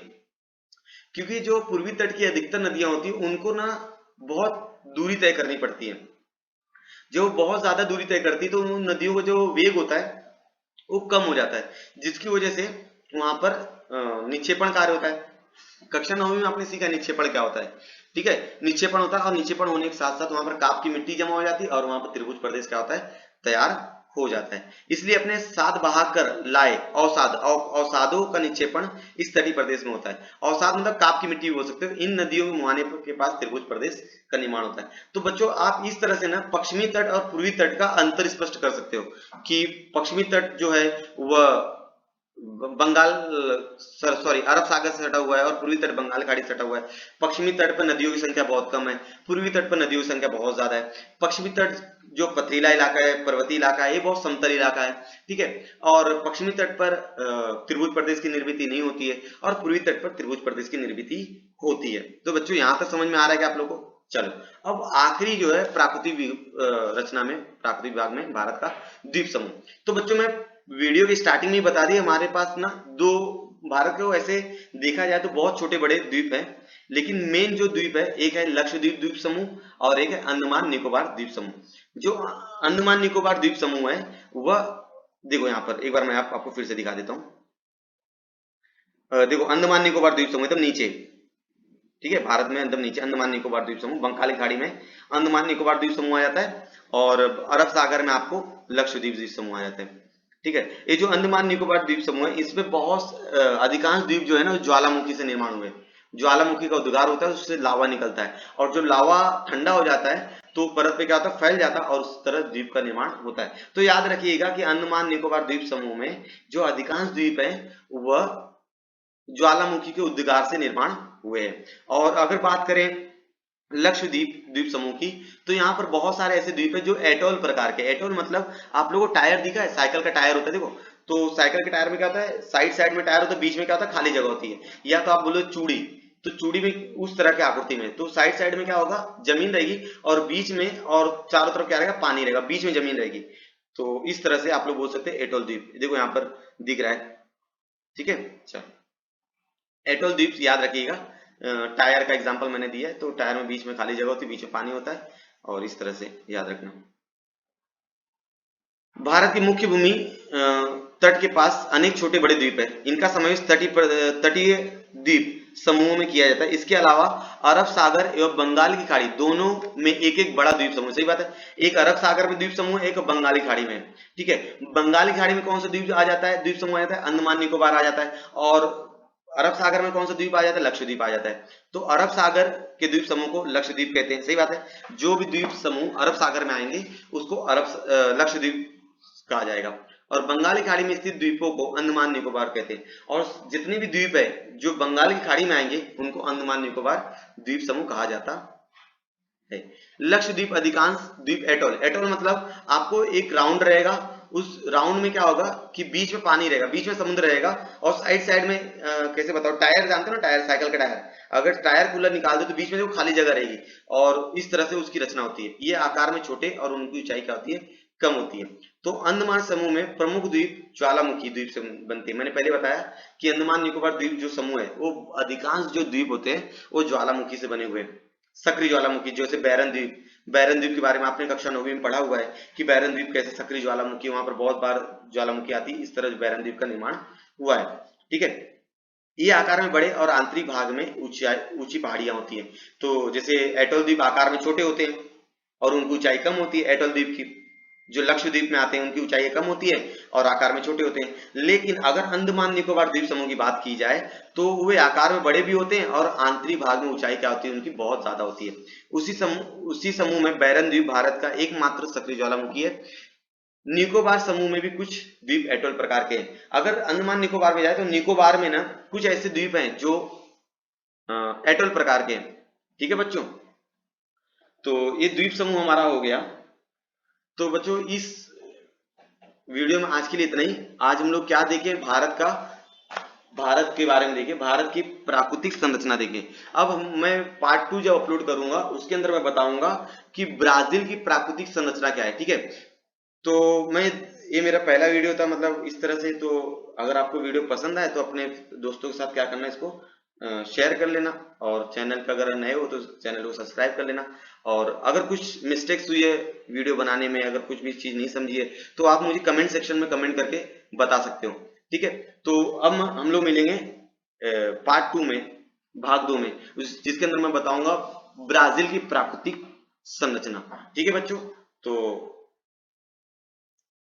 क्योंकि जो पूर्वी तट की अधिकतर नदियां होती है उनको ना बहुत दूरी तय करनी पड़ती है। जो बहुत ज्यादा दूरी तय करती है तो उन नदियों का जो वेग होता है वो कम हो जाता है, जिसकी वजह से वहां पर निक्षेपण कार्य होता है। कक्षा 9वीं में आपने सीखा निक्षेपण क्या होता है। ठीक है, निक्षेपण होता है और निक्षेपण होने के साथ साथ वहां पर काप की मिट्टी जमा हो जाती है और वहां पर त्रिभुज प्रदेश क्या होता है? तैयार हो जाता है। इसलिए अपने साथ बहाकर लाए अवसादों का निक्षेपण इस तटीय प्रदेश में होता है। अवसाद मतलब काप की मिट्टी भी बोल सकते हो। इन नदियों के मुहाने के पास त्रिभुज प्रदेश का निर्माण होता है। तो बच्चों आप इस तरह से ना पश्चिमी तट और पूर्वी तट का अंतर स्पष्ट कर सकते हो कि पश्चिमी तट जो है वह बंगाल सॉरी अरब सागर से सटा हुआ है और पूर्वी तट बंगाल खाड़ी से सटा हुआ है। पश्चिमी तट पर नदियों की संख्या बहुत कम है, पूर्वी तट पर नदियों की संख्या बहुत ज्यादा है। पश्चिमी तट जो पथरीला इलाका है, पर्वतीय इलाका है, ये बहुत समतल इलाका है। ठीक है। और पश्चिमी तट पर त्रिभुज प्रदेश की निर्मित नहीं होती है और पूर्वी तट पर त्रिभुज प्रदेश की निर्मित होती है। तो बच्चों यहां तक समझ में आ रहा है क्या आप लोगों को? चलो, अब आखिरी जो है प्राकृतिक रचना में, प्राकृतिक विभाग में भारत का द्वीप समूह। तो बच्चों मैं वीडियो की स्टार्टिंग में बता दी, हमारे पास ना दो, भारत को ऐसे देखा जाए तो बहुत छोटे बड़े द्वीप हैं, लेकिन मेन जो द्वीप है एक है लक्षद्वीप द्वीप समूह और एक है अंडमान निकोबार द्वीप समूह। जो अंडमान निकोबार द्वीप समूह है वह देखो यहाँ पर एक बार मैं आपको फिर से दिखा देता हूँ। देखो अंडमान निकोबार द्वीप समूह एकदम नीचे, ठीक है, भारत में एकदम नीचे अंडमान निकोबार द्वीप समूह, बंगाली खाड़ी में अंडमान निकोबार द्वीप समूह आ जाता है और अरब सागर में आपको लक्षद्वीप द्वीप समूह आ जाते हैं। ठीक है। ये जो अंडमान निकोबार द्वीप समूह है इसमें बहुत अधिकांश द्वीप जो है ना ज्वालामुखी से निर्माण हुए। ज्वालामुखी का उद्गार होता है, उससे लावा निकलता है और जो लावा ठंडा हो जाता है तो परत पे क्या होता है? फैल जाता है और उस तरह द्वीप का निर्माण होता है। तो याद रखिएगा कि अंडमान निकोबार द्वीप समूह में जो अधिकांश द्वीप है वह ज्वालामुखी के उद्गार से निर्माण हुए हैं। और अगर बात करें लक्षद्वीप द्वीप समूह की तो यहाँ पर बहुत सारे ऐसे द्वीप है जो एटोल प्रकार के, एटोल मतलब आप लोगों को टायर दिखा है, साइकिल का टायर होता है देखो, तो साइकिल के टायर में क्या होता है? साइड साइड में टायर होता है, बीच में क्या होता है? खाली जगह होती है। या तो आप बोलो चूड़ी, तो चूड़ी में उस तरह की आकृति में, तो साइड साइड में क्या होगा? जमीन रहेगी और बीच में और चारों तरफ क्या रहेगा? पानी रहेगा, बीच में जमीन रहेगी। तो इस तरह से आप लोग बोल सकते हैं एटोल द्वीप। देखो यहाँ पर दिख रहा है। ठीक है। अच्छा, एटोल द्वीप याद रखिएगा टायर का एग्जांपल मैंने दिया है, तो टायर में बीच में खाली जगह होती है, बीच में पानी होता है, और इस तरह से याद रखना। भारत की मुख्य भूमि तट के पास अनेक छोटे बड़े द्वीप है, इनका समावेश तटीय द्वीप समूहों में किया जाता है। इसके अलावा अरब सागर एवं बंगाल की खाड़ी दोनों में एक एक बड़ा द्वीप समूह, सही बात है, एक अरब सागर में द्वीप समूह है, एक बंगाली खाड़ी में है, ठीक है। बंगाली खाड़ी में कौन सा द्वीप आ जाता है, द्वीप समूह आ जाता है, अंडमान निकोबार आ जाता है, और अरब सागर में कौन सा द्वीप आ जाता है, लक्षद्वीप आ जाता है। तो अरब सागर के द्वीप समूह को लक्षद्वीप कहते हैं, सही बात है। जो भी द्वीप समूह अरब सागर में आएंगे उसको लक्षद्वीप कहा जाएगा, और बंगाली खाड़ी में स्थित द्वीपों को अंडमान निकोबार कहते हैं। और जितने भी द्वीप है जो बंगाल की खाड़ी में आएंगे उनको अंडमान निकोबार द्वीप समूह कहा जाता है। लक्षद्वीप अधिकांश द्वीप एटोल, एटोल मतलब आपको एक राउंड रहेगा, उस राउंड में क्या होगा कि बीच में पानी रहेगा, बीच में समुद्र रहेगा, और साइड साइड में कैसे बताओ, टायर जानते हो ना, टायर, साइकिल का टायर, अगर टायर कूलर निकाल दो तो बीच में देखो खाली जगह रहेगी, और इस तरह से उसकी रचना होती है। ये आकार में छोटे और उनकी ऊंचाई क्या होती है, कम होती है। तो अंडमान समूह में प्रमुख द्वीप ज्वालामुखी द्वीप से बनते हैं। मैंने पहले बताया कि अंडमान निकोबार द्वीप जो समूह है वो अधिकांश जो द्वीप होते हैं वो ज्वालामुखी से बने हुए हैं, सक्रिय ज्वालामुखी, जैसे बैरन द्वीप, बैरन द्वीप के बारे में आपने कक्षा 9वीं में पढ़ा हुआ है कि बैरन द्वीप कैसे सक्रिय ज्वालामुखी, वहां पर बहुत बार ज्वालामुखी आती है, इस तरह बैरन द्वीप का निर्माण हुआ है, ठीक है। ये आकार में बड़े और आंतरिक भाग में ऊंची पहाड़ियां होती हैं। तो जैसे एटोल द्वीप आकार में छोटे होते हैं और उनकी ऊंचाई कम होती है, एटोल द्वीप की, जो लक्षद्वीप में आते हैं उनकी ऊंचाई कम होती है और आकार में छोटे होते हैं। लेकिन अगर अंडमान निकोबार द्वीप समूह की बात की जाए तो वे आकार में बड़े भी होते हैं और आंतरिक भाग में ऊंचाई क्या होती है उनकी, बहुत ज्यादा होती है। उसी समूह में बैरन द्वीप भारत का एकमात्र सक्रिय ज्वालामुखी है। निकोबार समूह में भी कुछ द्वीप एटोल प्रकार के हैं। अगर अंडमान निकोबार में जाए तो निकोबार में ना कुछ ऐसे द्वीप हैं जो एटोल प्रकार के हैं, ठीक है बच्चों। तो ये द्वीप समूह हमारा हो गया। तो बच्चों इस वीडियो में आज के लिए इतना ही। आज हम लोग क्या देखें, भारत के बारे में देखें, भारत की प्राकृतिक संरचना देखें। अब मैं पार्ट 2 जब अपलोड करूंगा उसके अंदर मैं बताऊंगा कि ब्राजील की प्राकृतिक संरचना क्या है, ठीक है। तो ये मेरा पहला वीडियो था, मतलब इस तरह से। तो अगर आपको वीडियो पसंद आए तो अपने दोस्तों के साथ क्या करना है, इसको शेयर कर लेना, और चैनल पे अगर नए हो तो चैनल को सब्सक्राइब कर लेना। और अगर कुछ मिस्टेक्स हुई है वीडियो बनाने में, अगर कुछ भी चीज नहीं समझी है तो आप मुझे कमेंट सेक्शन में कमेंट करके बता सकते हो, ठीक है। तो अब हम लोग मिलेंगे पार्ट 2 में, भाग 2 में, जिसके अंदर मैं बताऊंगा ब्राजील की प्राकृतिक संरचना, ठीक है बच्चों। तो